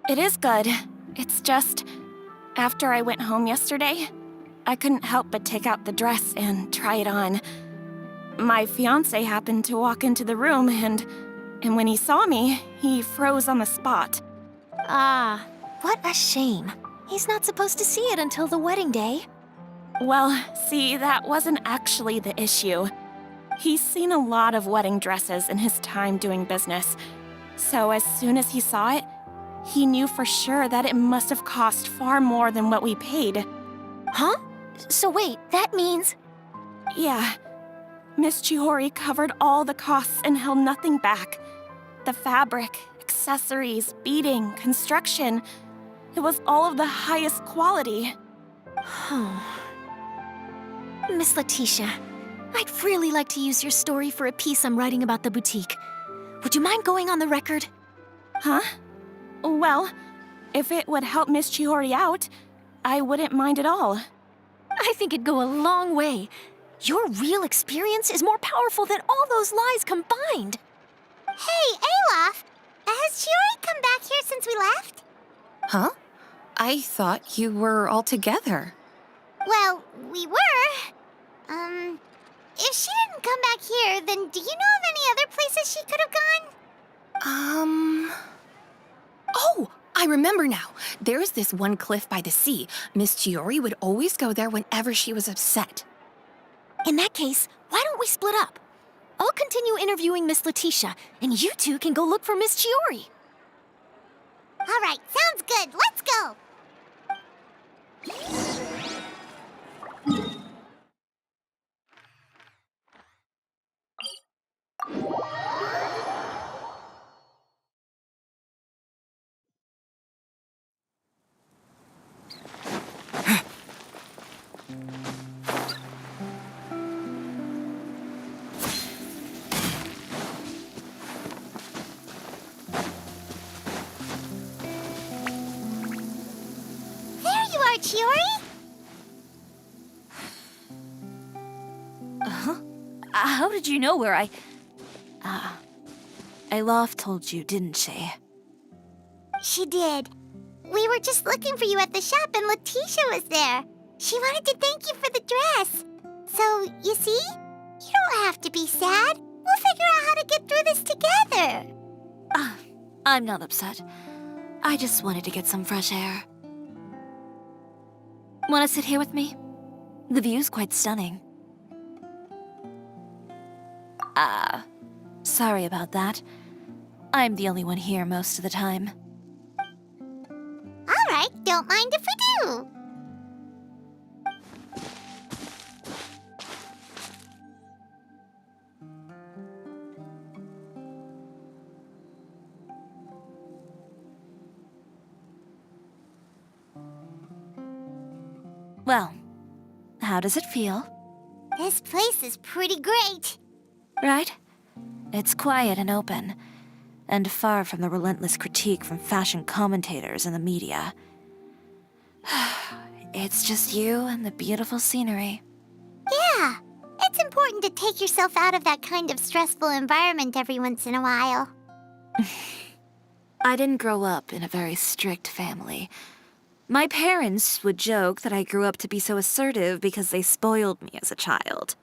It is good. It's just, after I went home yesterday, I couldn't help but take out the dress and try it on. My fiancé happened to walk into the room and when he saw me, he froze on the spot. Ah, what a shame. He's not supposed to see it until the wedding day. Well, see, that wasn't actually the issue. He's seen a lot of wedding dresses in his time doing business. So as soon as he saw it, he knew for sure that it must have cost far more than what we paid. Huh? So wait, that means... Yeah. Miss Chiori covered all the costs and held nothing back. The fabric, accessories, beading, construction. It was all of the highest quality. Miss Letitia, I'd really like to use your story for a piece I'm writing about the boutique. Would you mind going on the record? Huh? Well, if it would help Miss Chiori out, I wouldn't mind at all. I think it'd go a long way. Your real experience is more powerful than all those lies combined. Hey, Olaf! Has Chiori come back here since we left? Huh? I thought you were all together. Well, we were. If she didn't come back here, then do you know of any other places she could have gone? Oh, I remember now. There's this one cliff by the sea. Miss Chiori would always go there whenever she was upset. In that case, why don't we split up? I'll continue interviewing Miss Letitia, and you two can go look for Miss Chiori. All right, sounds good. Let's go. Chiori? How did you know where Olaf told you, didn't she? She did. We were just looking for you at the shop and Letitia was there. She wanted to thank you for the dress. So, you see? You don't have to be sad. We'll figure out how to get through this together. I'm not upset. I just wanted to get some fresh air. Want to sit here with me? The view's quite stunning. Sorry about that. I'm the only one here most of the time. All right, don't mind if we do. Well, how does it feel? This place is pretty great. Right? It's quiet and open, and far from the relentless critique from fashion commentators and the media. It's just you and the beautiful scenery. Yeah, it's important to take yourself out of that kind of stressful environment every once in a while. I didn't grow up in a very strict family. My parents would joke that I grew up to be so assertive because they spoiled me as a child.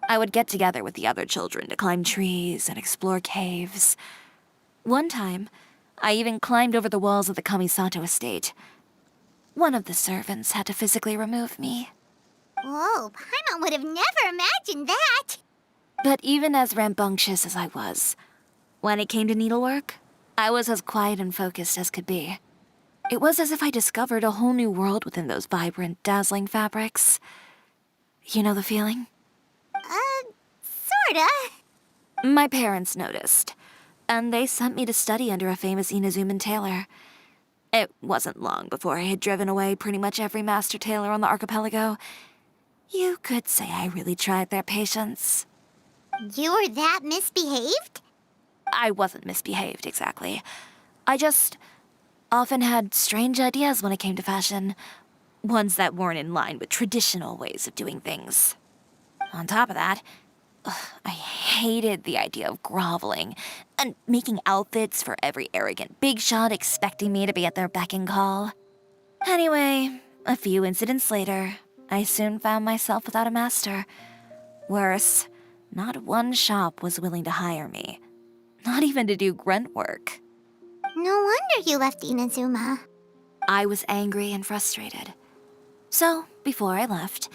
I would get together with the other children to climb trees and explore caves. One time, I even climbed over the walls of the Kamisato estate. One of the servants had to physically remove me. Whoa, Paimon would have never imagined that. But even as rambunctious as I was, when it came to needlework, I was as quiet and focused as could be. It was as if I discovered a whole new world within those vibrant, dazzling fabrics. You know the feeling? Sorta. My parents noticed, and they sent me to study under a famous Inazuman tailor. It wasn't long before I had driven away pretty much every master tailor on the archipelago. You could say I really tried their patience. You were that misbehaved? I wasn't misbehaved, exactly. I just often had strange ideas when it came to fashion. Ones that weren't in line with traditional ways of doing things. On top of that, I hated the idea of groveling and making outfits for every arrogant big shot expecting me to be at their beck and call. Anyway, a few incidents later, I soon found myself without a master. Worse, not one shop was willing to hire me. Not even to do grunt work. No wonder you left Inazuma. I was angry and frustrated. So, before I left,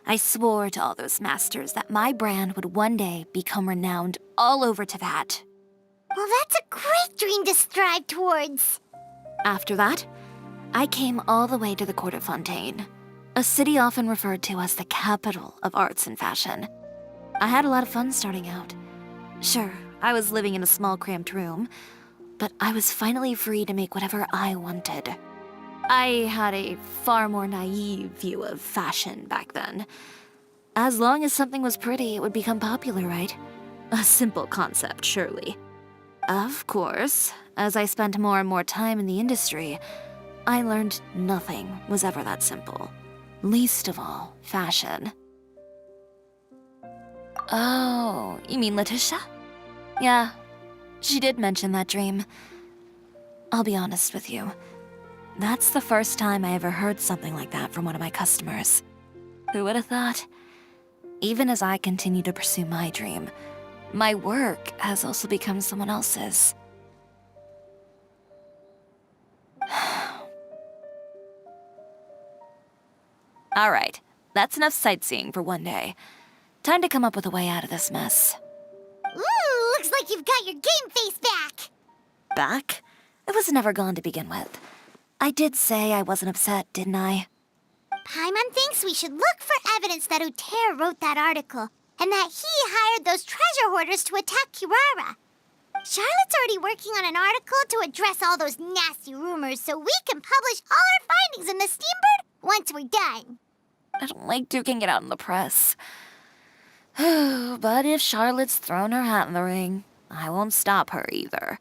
I swore to all those masters that my brand would one day become renowned all over Teyvat. Well, that's a great dream to strive towards. After that, I came all the way to the court of Fontaine, a city often referred to as the capital of arts and fashion. I had a lot of fun starting out. Sure, I was living in a small cramped room, but I was finally free to make whatever I wanted. I had a far more naive view of fashion back then. As long as something was pretty, it would become popular, right? A simple concept, surely. Of course, as I spent more and more time in the industry, I learned nothing was ever that simple. Least of all, fashion. Oh, you mean Letitia? Yeah, she did mention that dream. I'll be honest with you. That's the first time I ever heard something like that from one of my customers. Who would have thought? Even as I continue to pursue my dream, my work has also become someone else's. All right, that's enough sightseeing for one day. Time to come up with a way out of this mess. Ooh, looks like you've got your game face back. Back? It was never gone to begin with. I did say I wasn't upset, didn't I? Paimon thinks we should look for evidence that Uter wrote that article, and that he hired those treasure hoarders to attack Kirara. Charlotte's already working on an article to address all those nasty rumors so we can publish all our findings in the Steambird once we're done. I don't like duking it out in the press. But if Charlotte's thrown her hat in the ring, I won't stop her either.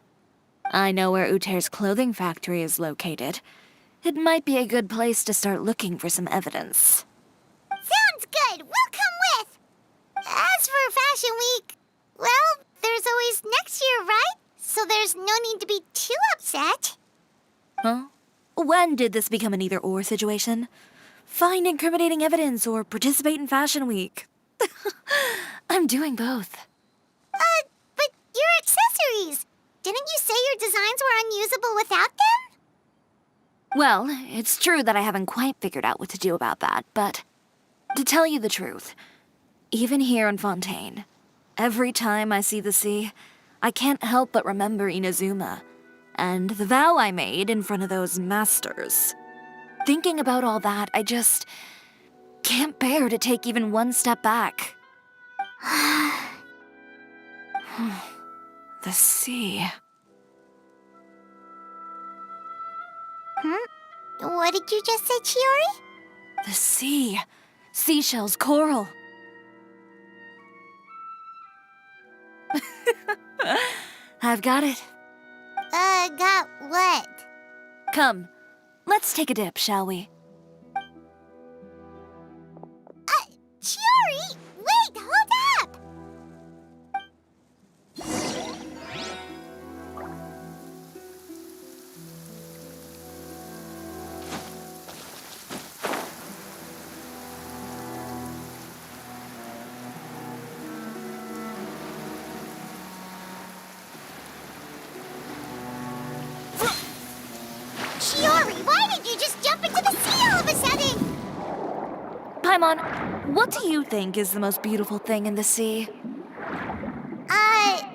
I know where Uter's clothing factory is located. It might be a good place to start looking for some evidence. Sounds good. We'll come with. As for Fashion Week, well, there's always next year, right? So there's no need to be too upset. Huh? When did this become an either-or situation? Find incriminating evidence or participate in Fashion Week. I'm doing both. But your accessories! Didn't you say your designs were unusable without them? Well, it's true that I haven't quite figured out what to do about that, but to tell you the truth, even here in Fontaine, every time I see the sea, I can't help but remember Inazuma and the vow I made in front of those masters. Thinking about all that, I just can't bear to take even one step back. The sea. What did you just say, Chiori? The sea. Seashells, coral. I've got it. Got what? Come, let's take a dip, shall we? Chiori! Wait, hold up! Chiori, why did you just jump into the sea all of a sudden? Paimon, what do you think is the most beautiful thing in the sea? A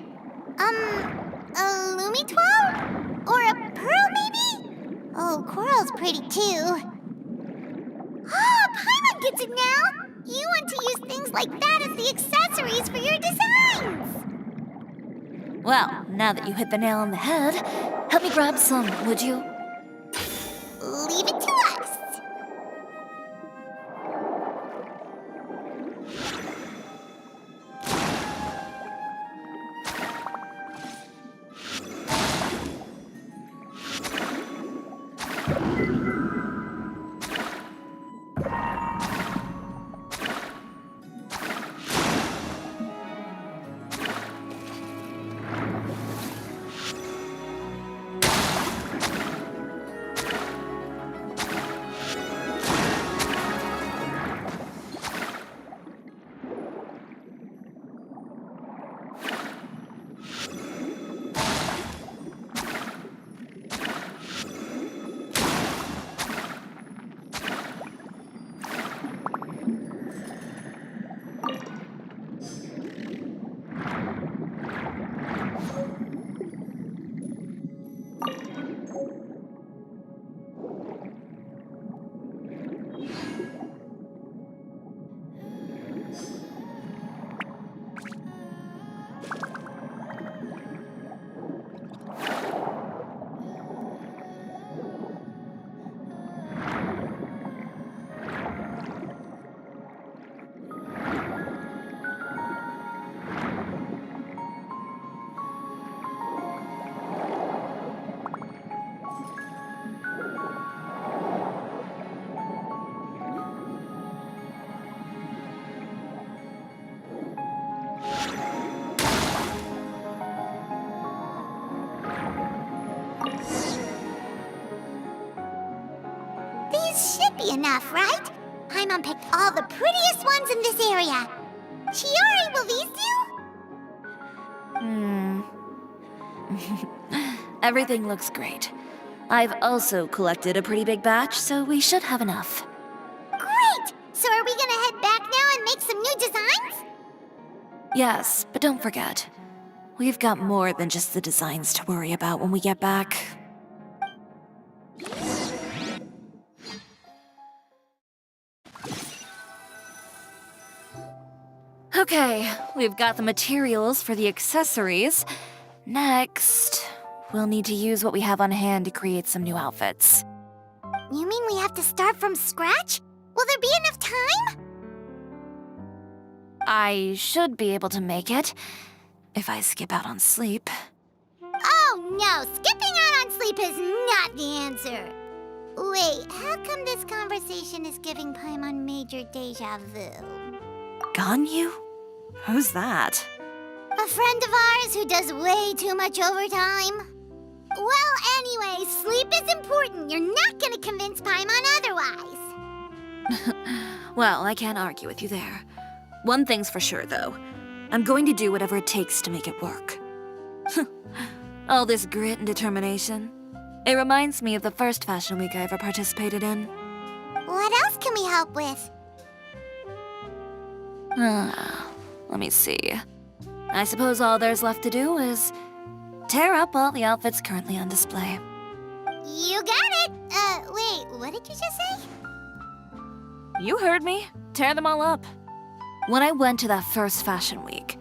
Lumitwell? Or a pearl, maybe? Oh, coral's pretty too. Oh, Paimon gets it now! You want to use things like that as the accessories for your designs! Well, now that you hit the nail on the head, help me grab some, would you? Leave it to us! be enough, right? Paimon picked all the prettiest ones in this area. Chiori, will these do? Everything looks great. I've also collected a pretty big batch, so we should have enough. Great! So are we gonna head back now and make some new designs? Yes, but don't forget, we've got more than just the designs to worry about when we get back. Okay, we've got the materials for the accessories. Next, we'll need to use what we have on hand to create some new outfits. You mean we have to start from scratch? Will there be enough time? I should be able to make it, if I skip out on sleep. Oh no, skipping out on sleep is not the answer. Wait, how come this conversation is giving Paimon major deja vu? Ganyu? Who's that? A friend of ours who does way too much overtime. Well, anyway, sleep is important. You're not gonna convince Paimon otherwise. Well, I can't argue with you there. One thing's for sure, though. I'm going to do whatever it takes to make it work. All this grit and determination. It reminds me of the first fashion week I ever participated in. What else can we help with? Let me see. I suppose all there's left to do is tear up all the outfits currently on display. You got it! Wait, what did you just say? You heard me. Tear them all up. When I went to that first fashion week,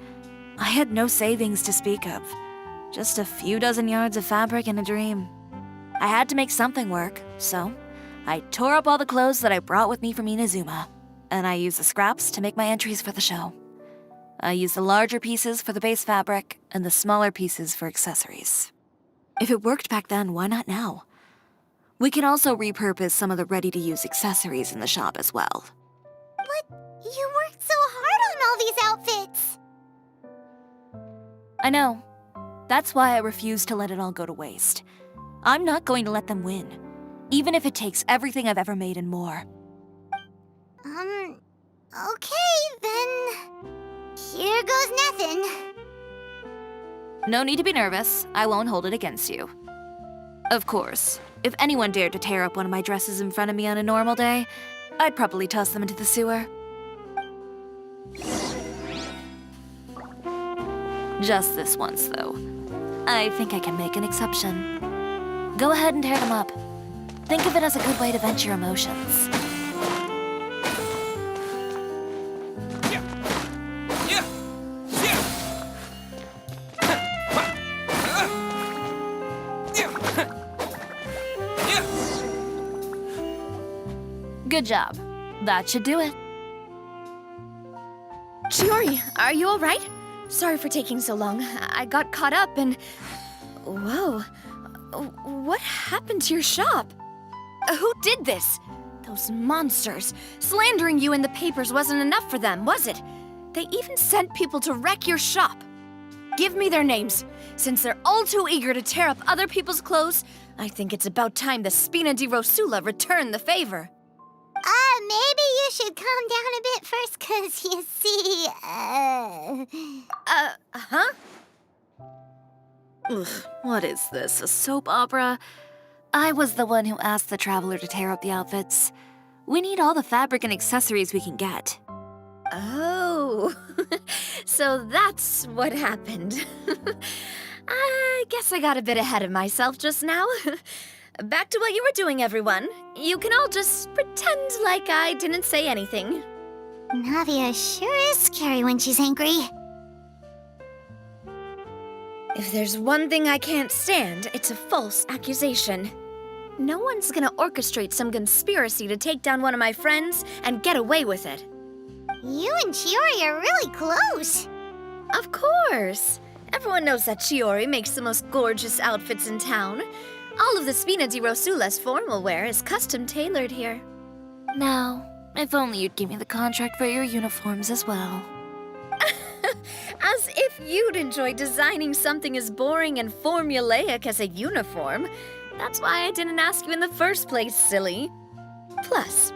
I had no savings to speak of. Just a few dozen yards of fabric and a dream. I had to make something work, so I tore up all the clothes that I brought with me from Inazuma, and I used the scraps to make my entries for the show. I used the larger pieces for the base fabric and the smaller pieces for accessories. If it worked back then, why not now? We can also repurpose some of the ready-to-use accessories in the shop as well. But you worked so hard on all these outfits! I know. That's why I refuse to let it all go to waste. I'm not going to let them win, even if it takes everything I've ever made and more. Okay, then... Here goes nothing. No need to be nervous. I won't hold it against you. Of course, if anyone dared to tear up one of my dresses in front of me on a normal day, I'd probably toss them into the sewer. Just this once, though. I think I can make an exception. Go ahead and tear them up. Think of it as a good way to vent your emotions. Good job. That should do it. Chiori, are you all right? Sorry for taking so long. I got caught up and... Whoa. What happened to your shop? Who did this? Those monsters. Slandering you in the papers wasn't enough for them, was it? They even sent people to wreck your shop. Give me their names. Since they're all too eager to tear up other people's clothes, I think it's about time the Spina di Rosula return the favor. Maybe you should calm down a bit first, 'cause you see, Huh? Ugh, what is this, a soap opera? I was the one who asked the traveler to tear up the outfits. We need all the fabric and accessories we can get. Oh, so that's what happened. I guess I got a bit ahead of myself just now. Back to what you were doing, everyone. You can all just pretend like I didn't say anything. Navia sure is scary when she's angry. If there's one thing I can't stand, it's a false accusation. No one's gonna orchestrate some conspiracy to take down one of my friends and get away with it. You and Chiori are really close. Of course. Everyone knows that Chiori makes the most gorgeous outfits in town. All of the Spina di Rosula's formal wear is custom tailored here. Now, if only you'd give me the contract for your uniforms as well. As if you'd enjoy designing something as boring and formulaic as a uniform. That's why I didn't ask you in the first place, silly. Plus,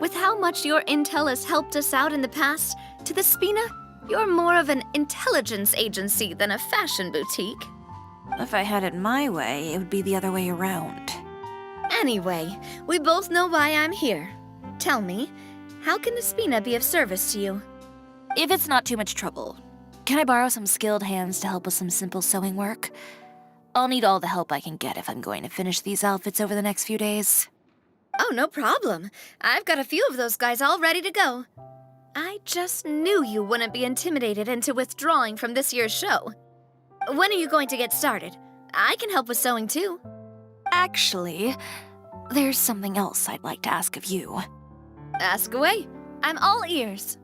with how much your intel has helped us out in the past, to the Spina, you're more of an intelligence agency than a fashion boutique. If I had it my way, it would be the other way around. Anyway, we both know why I'm here. Tell me, how can the Spina be of service to you? If it's not too much trouble, can I borrow some skilled hands to help with some simple sewing work? I'll need all the help I can get if I'm going to finish these outfits over the next few days. Oh, no problem. I've got a few of those guys all ready to go. I just knew you wouldn't be intimidated into withdrawing from this year's show. When are you going to get started? I can help with sewing too. Actually, there's something else I'd like to ask of you. Ask away. I'm all ears.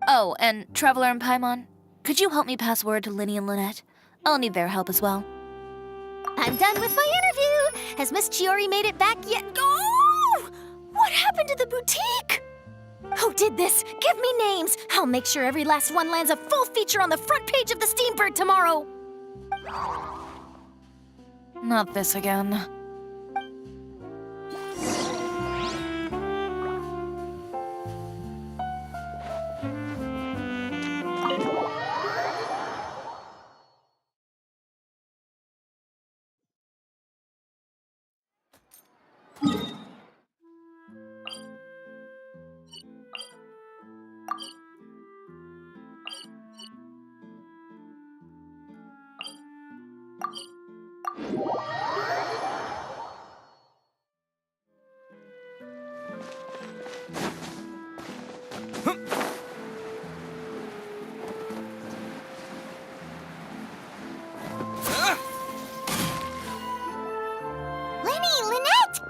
Oh, and Traveler and Paimon, could you help me pass word to Linny and Lynette? I'll need their help as well. I'm done with my interview. Has Miss Chiori made it back yet? Oh! What happened to the boutique? Who did this? Give me names. I'll make sure every last one lands a full feature on the front page of the Steambird tomorrow. Not this again.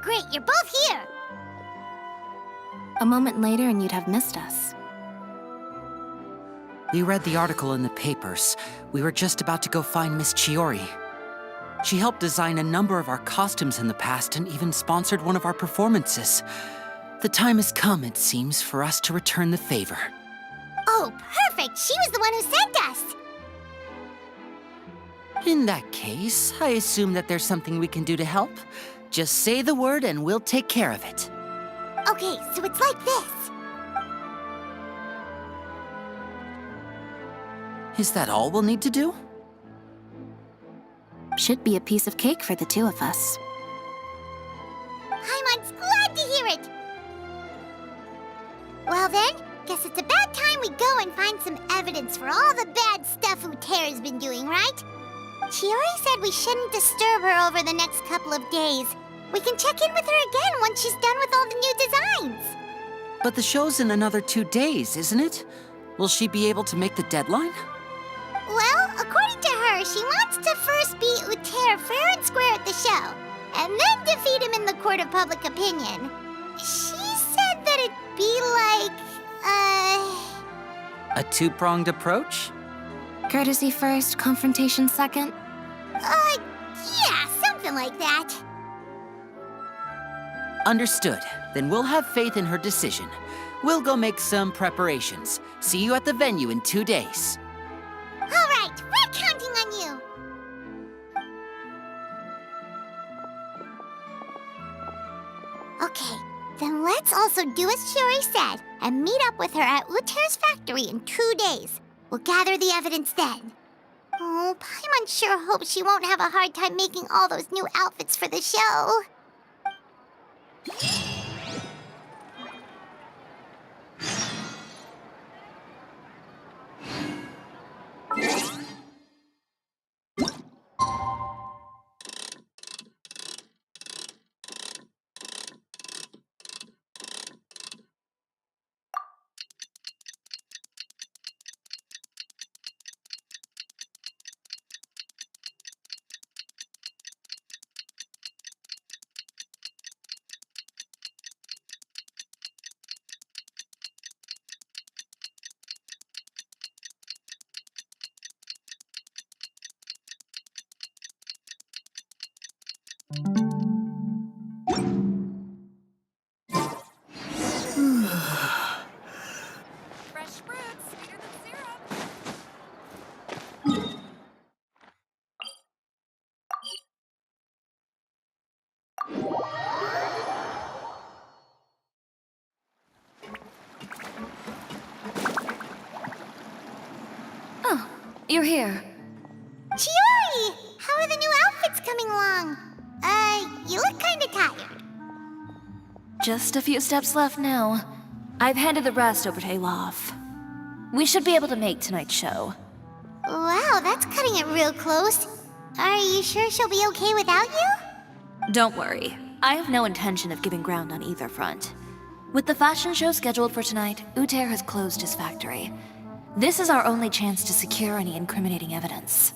Great, you're both here! A moment later and you'd have missed us. We read the article in the papers. We were just about to go find Miss Chiori. She helped design a number of our costumes in the past and even sponsored one of our performances. The time has come, it seems, for us to return the favor. Oh, perfect! She was the one who sent us! In that case, I assume that there's something we can do to help. Just say the word and we'll take care of it. Okay, so it's like this. Is that all we'll need to do? Should be a piece of cake for the two of us. Paimon's glad to hear it! Well then, guess it's about time we go and find some evidence for all the bad stuff Uterra's been doing, right? Chiori said we shouldn't disturb her over the next couple of days. We can check in with her again once she's done with all the new designs. But the show's in another 2 days, isn't it? Will she be able to make the deadline? Well, according to her, she wants to first beat Uterra fair and square at the show, and then defeat him in the court of public opinion. She said that it'd be like, A two-pronged approach? Courtesy first, confrontation second? Yeah, something like that. Understood. Then we'll have faith in her decision. We'll go make some preparations. See you at the venue in 2 days. All right, we're counting on you. Okay, then let's also do as Chiori said and meet up with her at Uterra's factory in 2 days. We'll gather the evidence then. Oh, Paimon sure hopes she won't have a hard time making all those new outfits for the show. you're here. Chiori! How are the new outfits coming along? You look kinda tired. Just a few steps left now. I've handed the rest over to Olaf. We should be able to make tonight's show. Wow, that's cutting it real close. Are you sure she'll be okay without you? Don't worry. I have no intention of giving ground on either front. With the fashion show scheduled for tonight, Uter has closed his factory. This is our only chance to secure any incriminating evidence.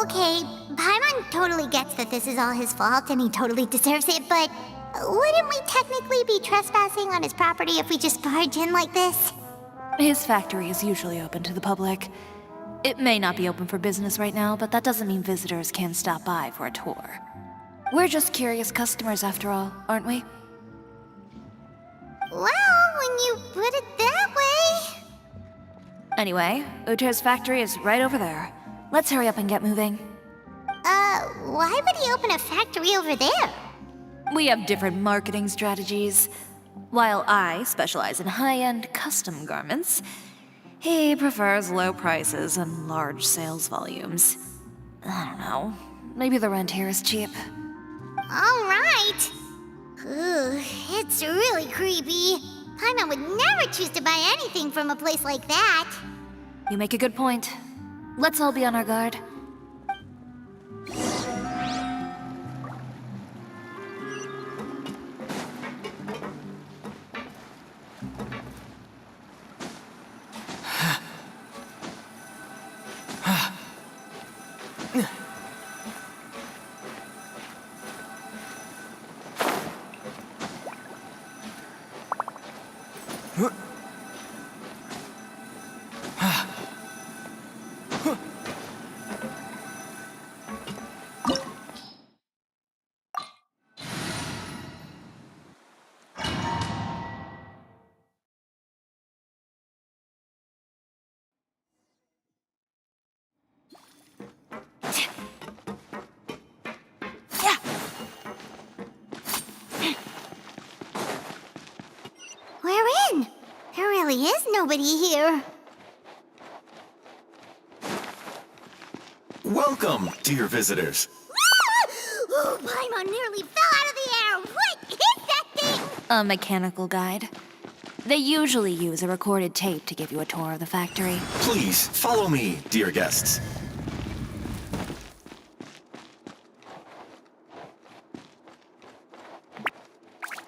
Okay, Paimon totally gets that this is all his fault and he totally deserves it, but wouldn't we technically be trespassing on his property if we just barge in like this? His factory is usually open to the public. It may not be open for business right now, but that doesn't mean visitors can't stop by for a tour. We're just curious customers after all, aren't we? Well, when you put it that way... Anyway, Uter's factory is right over there. Let's hurry up and get moving. Why would he open a factory over there? We have different marketing strategies. While I specialize in high-end custom garments, he prefers low prices and large sales volumes. I don't know. Maybe the rent here is cheap. Alright. It's really creepy. Paimon would never choose to buy anything from a place like that. You make a good point. Let's all be on our guard. We're in. There really is nobody here. Welcome, dear visitors. Oh, Paimon nearly fell out of the air. What is that thing? A mechanical guide. They usually use a recorded tape to give you a tour of the factory. Please, follow me, dear guests.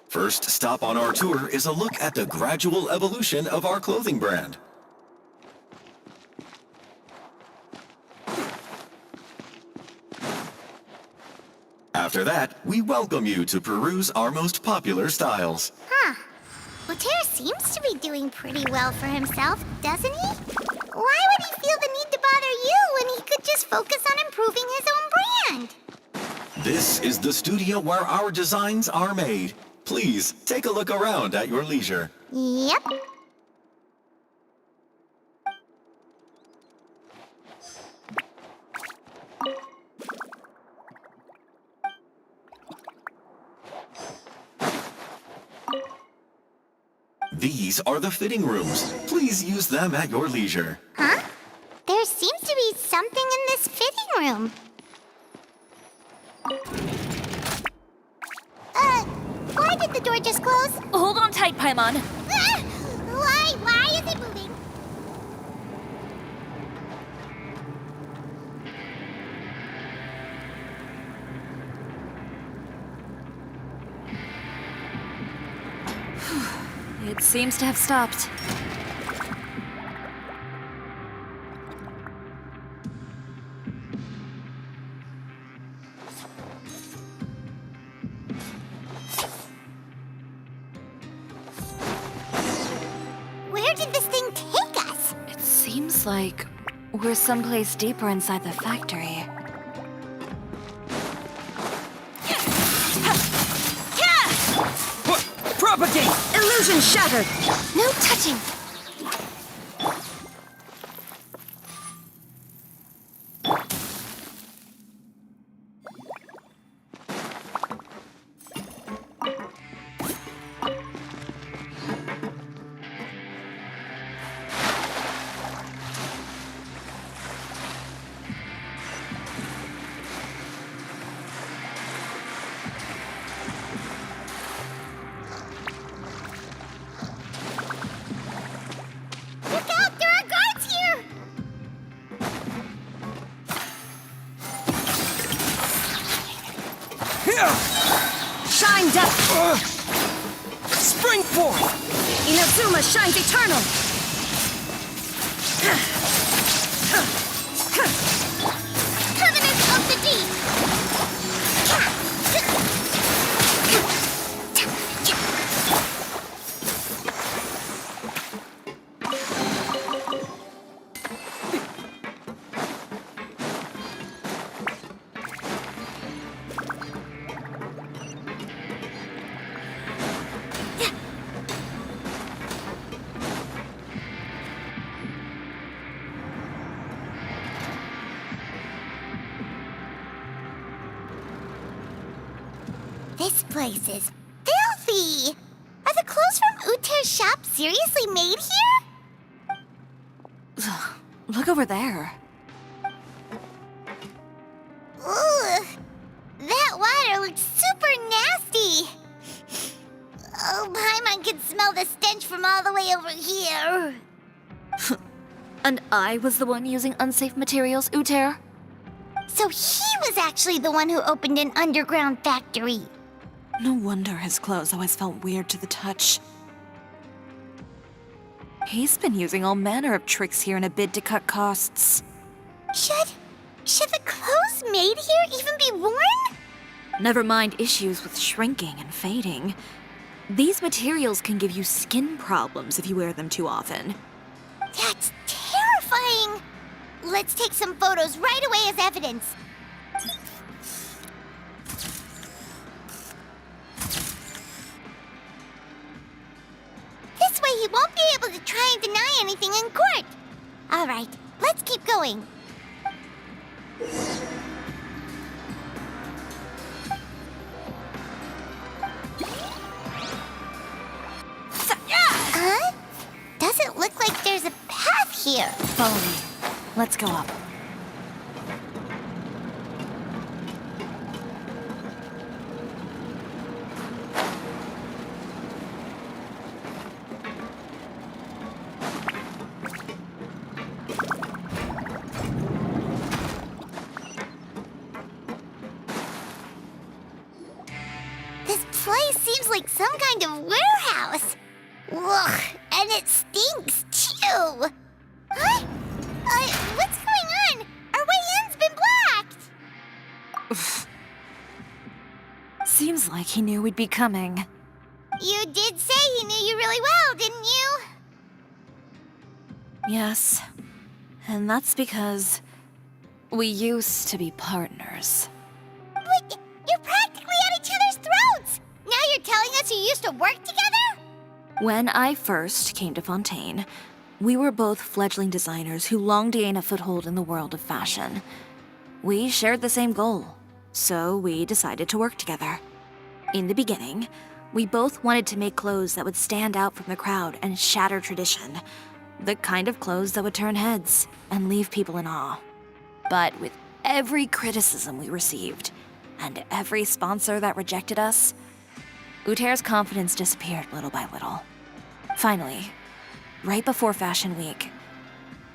First stop on our tour is a look at the gradual evolution of our clothing brand. After that, we welcome you to peruse our most popular styles. Huh. Uter seems to be doing pretty well for himself, doesn't he? Why would he feel the need to bother you when he could just focus on improving his own brand? This is the studio where our designs are made. Please, take a look around at your leisure. Yep. These are the fitting rooms. Please use them at your leisure. Huh? There seems to be something in this fitting room. Why did the door just close? Hold on tight, Paimon. Ah! Why is it moving? It seems to have stopped. Where did this thing take us? It seems like we're someplace deeper inside the factory. Propagate! Illusion shattered! No touching. Spring forth! Inazuma shines eternal! Covenant of the Deep! This place is filthy! Are the clothes from Uter's shop seriously made here? Look over there. Ugh! That water looks super nasty! Oh, Paimon can smell the stench from all the way over here. And I was the one using unsafe materials, Uter? So he was actually the one who opened an underground factory. No wonder his clothes always felt weird to the touch. He's been using all manner of tricks here in a bid to cut costs. Should the clothes made here even be worn? Never mind issues with shrinking and fading. These materials can give you skin problems if you wear them too often. That's terrifying! Let's take some photos right away as evidence. This way he won't be able to try and deny anything in court. All right, let's keep going. Huh? Doesn't look like there's a path here. Follow me. Let's go up. This place seems like some kind of warehouse. Ugh, and it stinks too. Huh? What's going on? Our way in's been blocked. Seems like he knew we'd be coming. You did say he knew you really well, didn't you? Yes. And that's because we used to be partners. But you're practically at each other's throats. Now you're telling us you used to work together? When I first came to Fontaine, we were both fledgling designers who longed to gain a foothold in the world of fashion. We shared the same goal, so we decided to work together. In the beginning, we both wanted to make clothes that would stand out from the crowd and shatter tradition. The kind of clothes that would turn heads and leave people in awe. But with every criticism we received, and every sponsor that rejected us, Uter's confidence disappeared little by little. Finally, right before Fashion Week,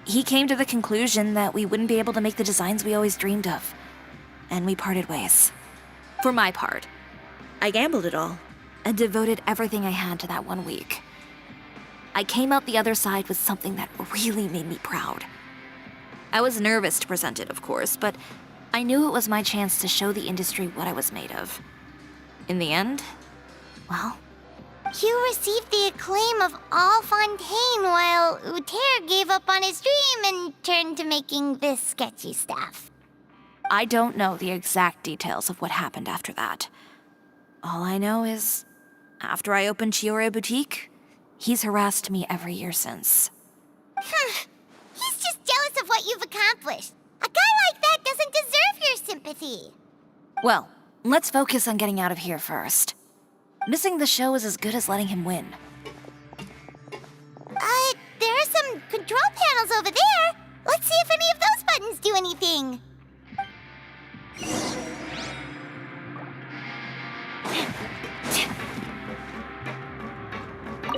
he came to the conclusion that we wouldn't be able to make the designs we always dreamed of, and we parted ways. For my part, I gambled it all and devoted everything I had to that 1 week. I came out the other side with something that really made me proud. I was nervous to present it, of course, but I knew it was my chance to show the industry what I was made of. In the end, well, You received the acclaim of all Fontaine while Uter gave up on his dream and turned to making this sketchy stuff. I don't know the exact details of what happened after that. All I know is, after I opened Chiori Boutique, he's harassed me every year since. He's just jealous of what you've accomplished. A guy like that doesn't deserve your sympathy. Well, let's focus on getting out of here first. Missing the show is as good as letting him win. There are some control panels over there. Let's see if any of those buttons do anything.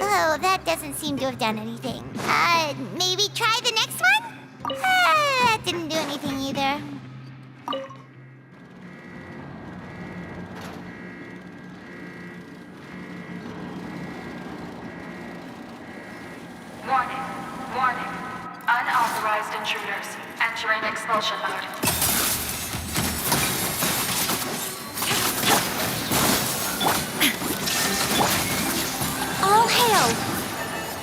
Oh, that doesn't seem to have done anything. Maybe try the next one? That didn't do anything either. Warning. Warning. Unauthorized intruders entering expulsion mode. All hail!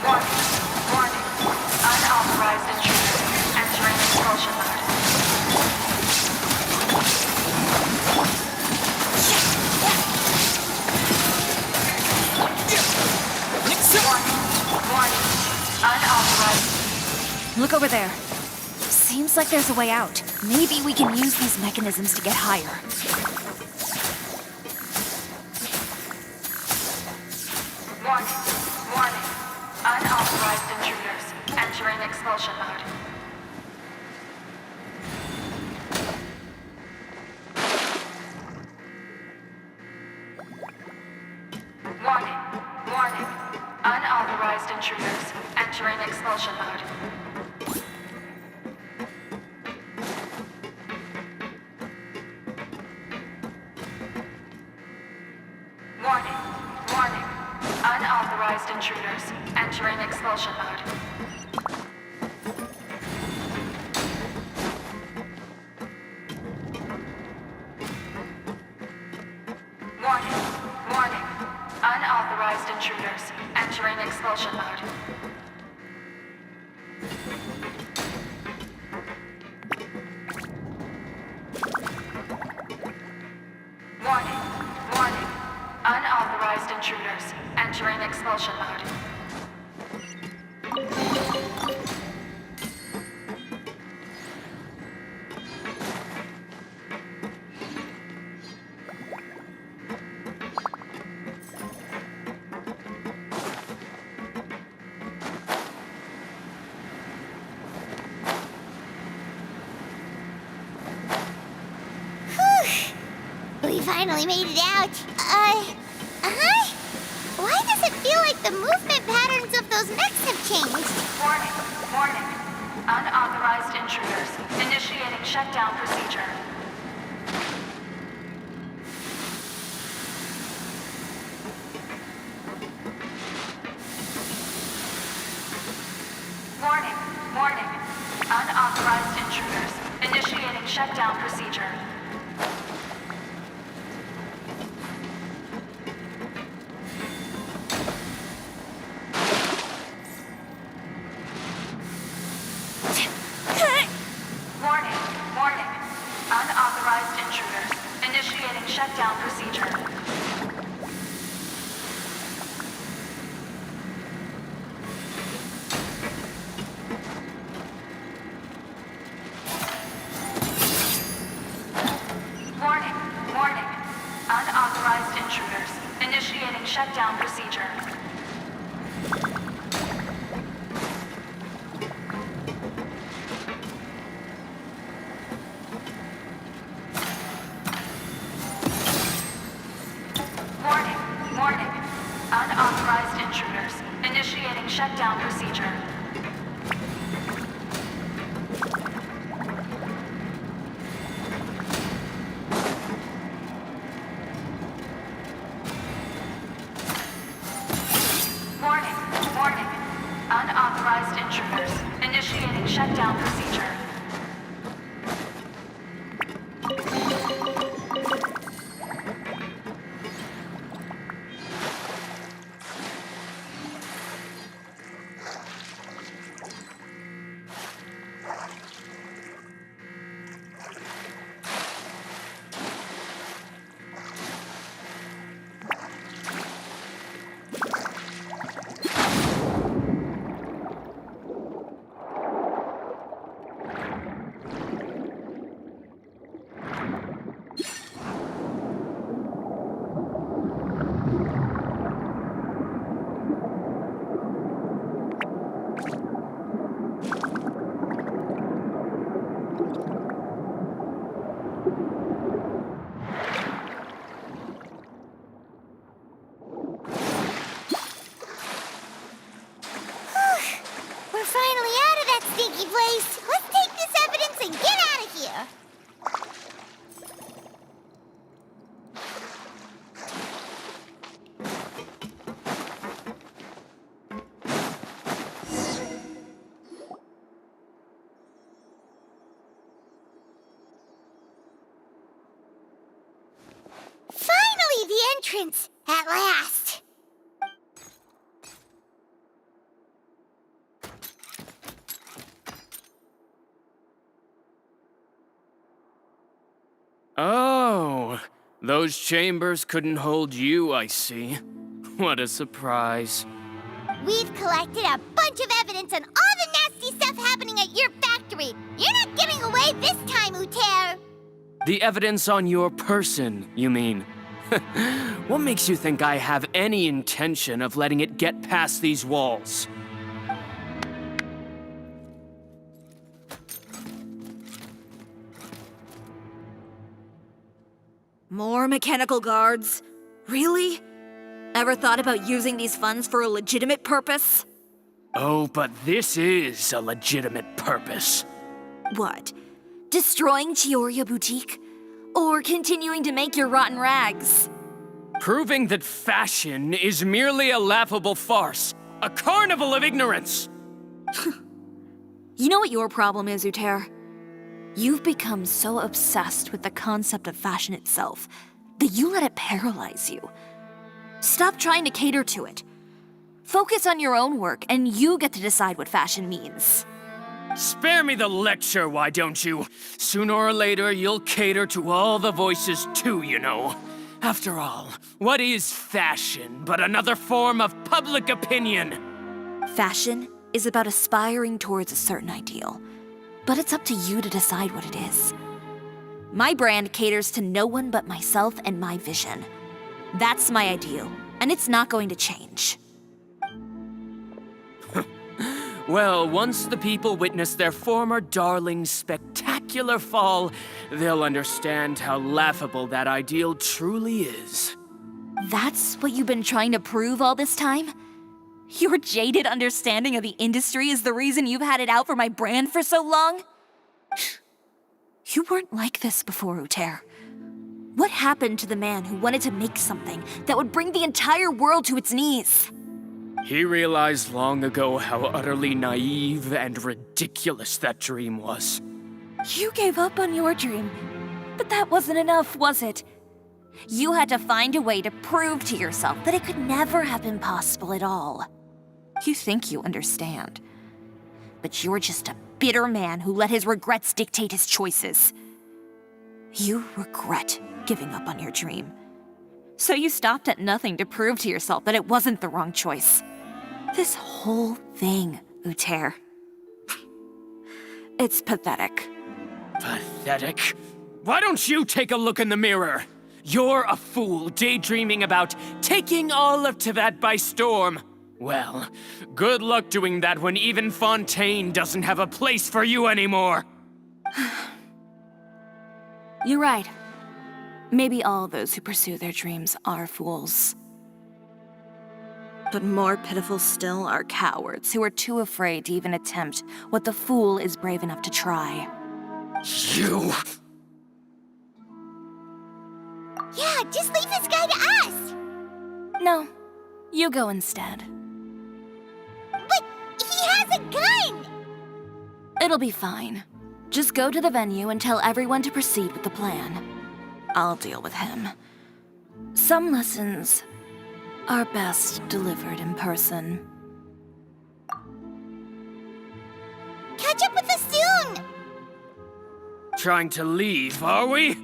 Warning. Warning. Unauthorized intruders entering expulsion mode. Warning. Warning. Unauthorized. Look over there. Seems like there's a way out. Maybe we can use these mechanisms to get higher. Warning. Warning. Unauthorized intruders entering expulsion mode. Warning. Warning. Unauthorized intruders entering expulsion mode. Warning. Warning. Unauthorized intruders entering expulsion mode. Warning. Warning. Unauthorized intruders entering expulsion mode. Warning. Warning. Unauthorized intruders entering expulsion mode. We finally made it out. Why does it feel like the movement patterns of those mechs have changed? Warning. Warning. Unauthorized intruders initiating shutdown procedure. Warning. Warning. Unauthorized intruders initiating shutdown procedure. Warning. Warning. Unauthorized intruders initiating shutdown procedure. Warning. Warning. Unauthorized intruders initiating shutdown procedure. Warning. Warning. Unauthorized intruders initiating shutdown procedure. Warning. Warning. Unauthorized intruders initiating shutdown procedure. We're finally out of that stinky place. Let's take this evidence and get out of here. evidence, at last. Oh, those chambers couldn't hold you, I see. What a surprise. We've collected a bunch of evidence on all the nasty stuff happening at your factory. You're not getting away this time, Uter. The evidence on your person, you mean? What makes you think I have any intention of letting it get past these walls? More mechanical guards? Really? Ever thought about using these funds for a legitimate purpose? Oh, but this is a legitimate purpose. What? Destroying Chioria Boutique? Or continuing to make your rotten rags? Proving that fashion is merely a laughable farce, a carnival of ignorance. You know what your problem is, Uter? You've become so obsessed with the concept of fashion itself that you let it paralyze you. Stop trying to cater to it. Focus on your own work, and you get to decide what fashion means. Spare me the lecture, why don't you? Sooner or later, you'll cater to all the voices too, you know. After all, what is fashion but another form of public opinion? Fashion is about aspiring towards a certain ideal, but it's up to you to decide what it is. My brand caters to no one but myself and my vision. That's my ideal, and it's not going to change. Well, once the people witness their former darling's spectacular fall, they'll understand how laughable that ideal truly is. That's what you've been trying to prove all this time? Your jaded understanding of the industry is the reason you've had it out for my brand for so long? You weren't like this before, Uter. What happened to the man who wanted to make something that would bring the entire world to its knees? He realized long ago how utterly naive and ridiculous that dream was. You gave up on your dream, but that wasn't enough, was it? You had to find a way to prove to yourself that it could never have been possible at all. You think you understand, but you're just a bitter man who let his regrets dictate his choices. You regret giving up on your dream. So you stopped at nothing to prove to yourself that it wasn't the wrong choice. This whole thing, Uter. It's pathetic. Pathetic? Why don't you take a look in the mirror? You're a fool daydreaming about taking all of Tibet by storm. Well, good luck doing that when even Fontaine doesn't have a place for you anymore. You're right. Maybe all those who pursue their dreams are fools. But more pitiful still are cowards who are too afraid to even attempt what the fool is brave enough to try. You! Yeah, just leave this guy to us! No, you go instead. But he has a gun! It'll be fine. Just go to the venue and tell everyone to proceed with the plan. I'll deal with him. Some lessons are best delivered in person. Catch up with us soon! Trying to leave, are we?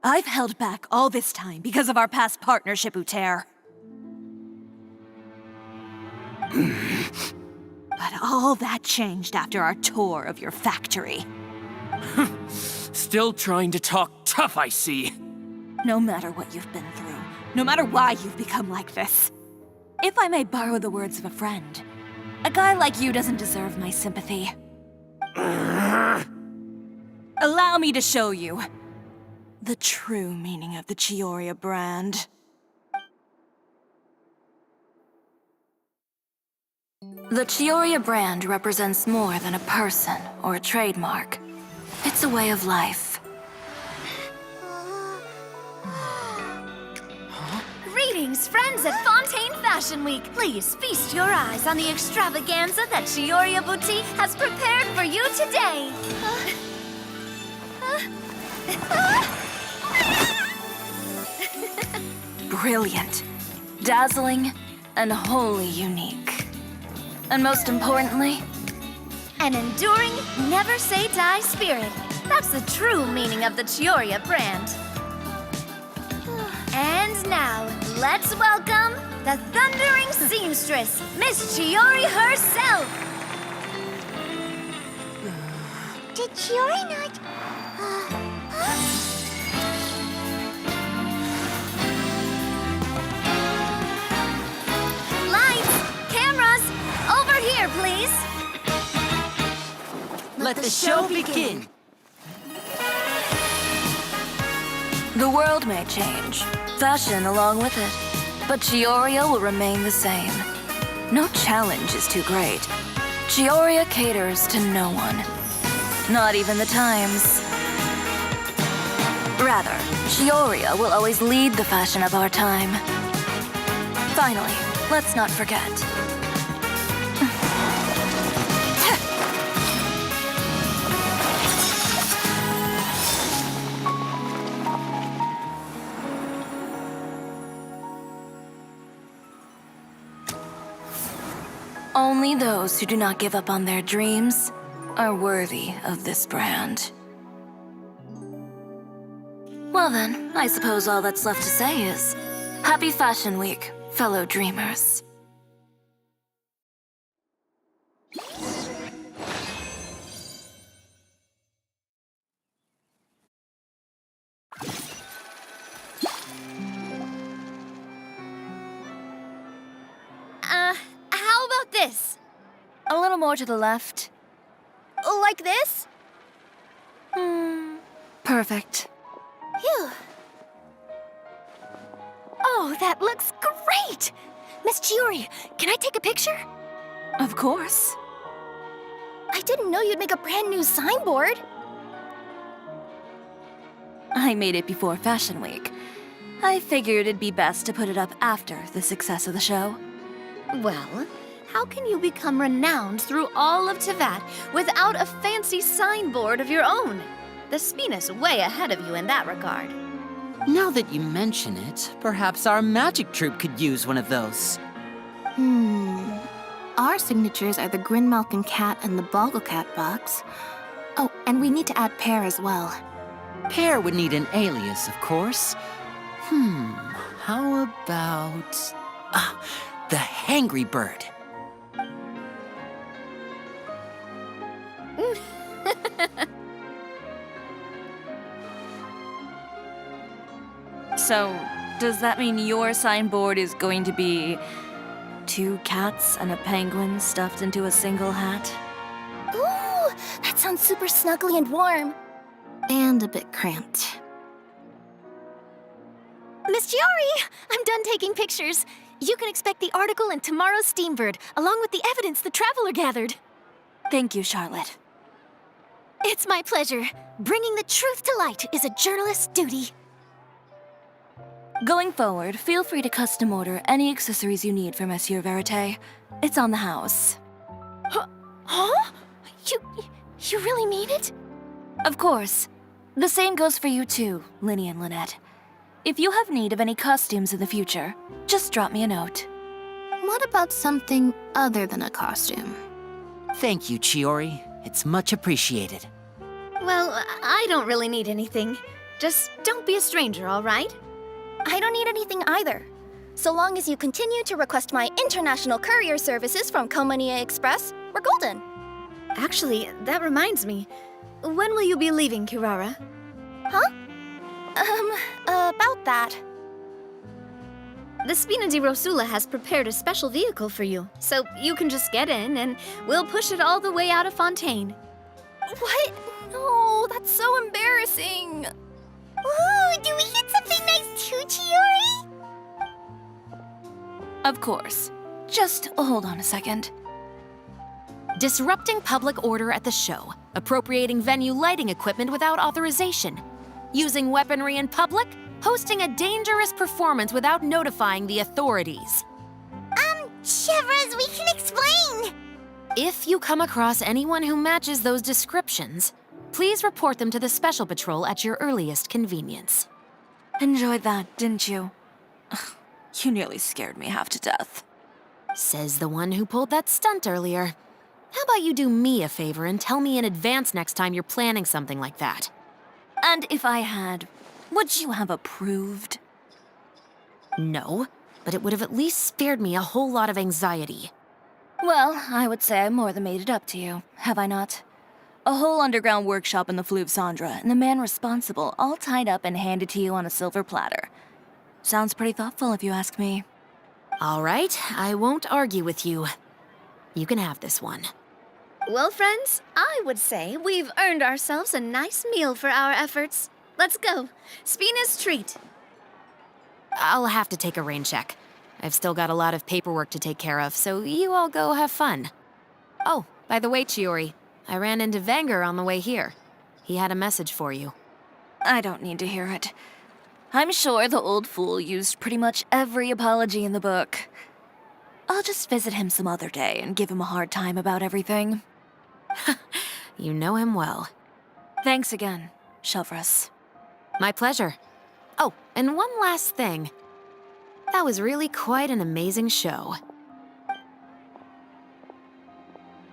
I've held back all this time because of our past partnership, Uter. But all that changed after our tour of your factory. Still trying to talk tough, I see. No matter what you've been through, no matter why you've become like this. If I may borrow the words of a friend, a guy like you doesn't deserve my sympathy. Allow me to show you the true meaning of the Chioria brand. The Chioria brand represents more than a person or a trademark. It's a way of life. Greetings, friends at Fontaine Fashion Week. Please feast your eyes on the extravaganza that Cisoria Boutique has prepared for you today. Brilliant, dazzling, and wholly unique. And most importantly, An enduring, never-say-die spirit. That's the true meaning of the Chiori brand. And now, let's welcome the thundering seamstress, Miss Chiori herself. Did Chiori not... Lights, cameras, over here, please. Let the show begin. the world may change, fashion along with it, but Chioria will remain the same. No challenge is too great. Chioria caters to no one. Not even the times. Rather, Chioria will always lead the fashion of our time. Finally, let's not forget. Only those who do not give up on their dreams are worthy of this brand. Well then, I suppose all that's left to say is, Happy Fashion Week, fellow dreamers. How about this? A little more to the left. Like this? Perfect. Phew. Oh, that looks great! Miss Chiori, can I take a picture? Of course. I didn't know you'd make a brand new signboard. I made it before Fashion Week. I figured it'd be best to put it up after the success of the show. Well, how can you become renowned through all of Tevat without a fancy signboard of your own? The Spina's way ahead of you in that regard. Now that you mention it, perhaps our magic troupe could use one of those. Our signatures are the Grinmalkin Cat and the Bogglecat box. Oh, and we need to add Pear as well. Pear would need an alias, of course. How about... the Hangry Bird. So, does that mean your signboard is going to be 2 cats and a penguin stuffed into a single hat? Ooh, that sounds super snuggly and warm. And a bit cramped. Miss Chiori, I'm done taking pictures. You can expect the article in tomorrow's Steambird, along with the evidence the Traveler gathered. Thank you, Charlotte. It's my pleasure. Bringing the truth to light is a journalist's duty. Going forward, feel free to custom order any accessories you need for Monsieur Verite. It's on the house. Huh? You really mean it? Of course. The same goes for you too, Linny and Lynette. If you have need of any costumes in the future, just drop me a note. What about something other than a costume? Thank you, Chiori. It's much appreciated. Well, I don't really need anything. Just don't be a stranger, all right? I don't need anything either. So long as you continue to request my international courier services from Komania Express, we're golden. Actually, that reminds me. When will you be leaving, Kirara? Huh? About that. The Spina di Rosula has prepared a special vehicle for you, so you can just get in and we'll push it all the way out of Fontaine. What? No, that's so embarrassing. Ooh, do we get something nice too, Chiori? Of course. Just hold on a second. Disrupting public order at the show, appropriating venue lighting equipment without authorization, using weaponry in public, hosting a dangerous performance without notifying the authorities. Chevras, we can explain! If you come across anyone who matches those descriptions, please report them to the Special Patrol at your earliest convenience. Enjoyed that, didn't you? Ugh, you nearly scared me half to death. Says the one who pulled that stunt earlier. How about you do me a favor and tell me in advance next time you're planning something like that? And if I had, would you have approved? No, but it would have at least spared me a whole lot of anxiety. Well, I would say I more than made it up to you, have I not? A whole underground workshop in the Fleuve Cendra, and the man responsible all tied up and handed to you on a silver platter. Sounds pretty thoughtful if you ask me. All right, I won't argue with you. You can have this one. Well, friends, I would say we've earned ourselves a nice meal for our efforts. Let's go. Spina's treat. I'll have to take a rain check. I've still got a lot of paperwork to take care of, so you all go have fun. Oh, by the way, Chiori, I ran into Vanger on the way here. He had a message for you. I don't need to hear it. I'm sure the old fool used pretty much every apology in the book. I'll just visit him some other day and give him a hard time about everything. You know him well. Thanks again, Chevras. My pleasure. Oh, and one last thing. That was really quite an amazing show.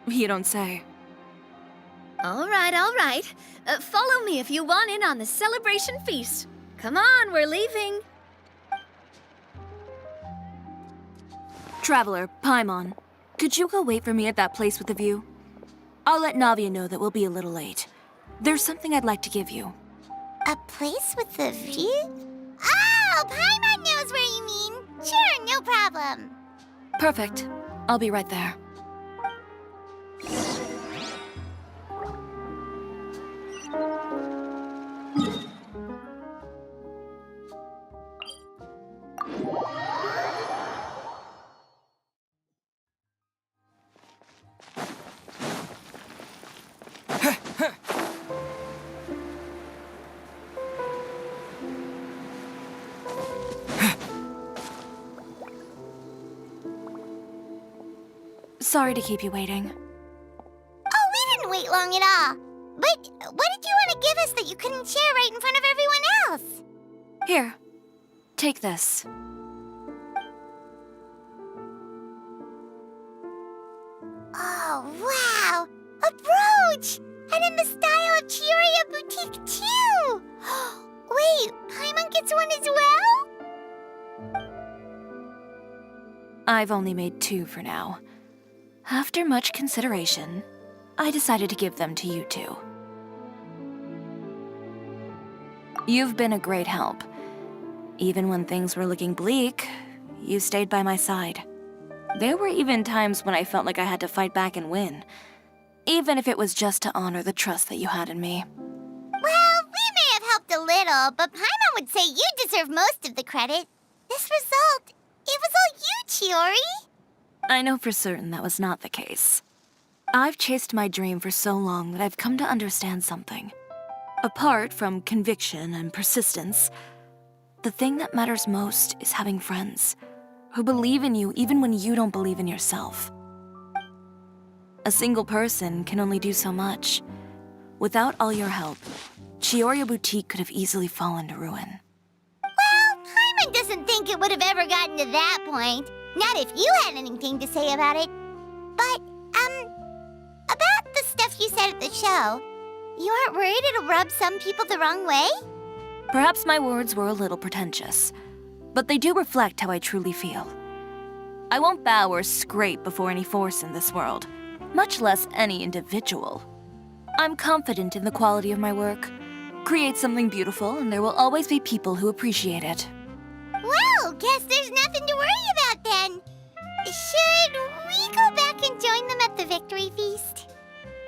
You don't say. All right, all right. Follow me if you want in on the celebration feast. Come on, we're leaving. Traveler, Paimon, could you go wait for me at that place with the view? I'll let Navia know that we'll be a little late. There's something I'd like to give you. A place with a view? Oh, Paimon knows where you mean. Sure, no problem. Perfect. I'll be right there. Sorry to keep you waiting. Oh, we didn't wait long at all. But what did you want to give us that you couldn't share right in front of everyone else? Here, take this. Oh, wow! A brooch! And in the style of Cisoria Boutique, too! Wait, Paimon gets one as well? I've only made 2 for now. After much consideration, I decided to give them to you two. You've been a great help. Even when things were looking bleak, you stayed by my side. There were even times when I felt like I had to fight back and win, even if it was just to honor the trust that you had in me. Well, we may have helped a little, but Paimon would say you deserve most of the credit. This result, it was all you, Chiori. I know for certain that was not the case. I've chased my dream for so long that I've come to understand something. Apart from conviction and persistence, the thing that matters most is having friends who believe in you even when you don't believe in yourself. A single person can only do so much. Without all your help, Chiori Boutique could have easily fallen to ruin. Well, Paimon doesn't think it would have ever gotten to that point. Not if you had anything to say about it. But, about the stuff you said at the show, you aren't worried it'll rub some people the wrong way? Perhaps my words were a little pretentious, but they do reflect how I truly feel. I won't bow or scrape before any force in this world, much less any individual. I'm confident in the quality of my work. Create something beautiful, and there will always be people who appreciate it. Well, guess there's nothing to worry about then. Should we go back and join them at the victory feast?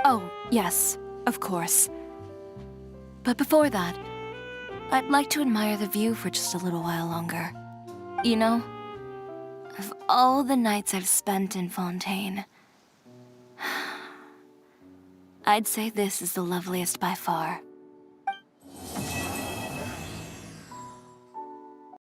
Oh, yes, of course. But before that, I'd like to admire the view for just a little while longer. You know, of all the nights I've spent in Fontaine, I'd say this is the loveliest by far.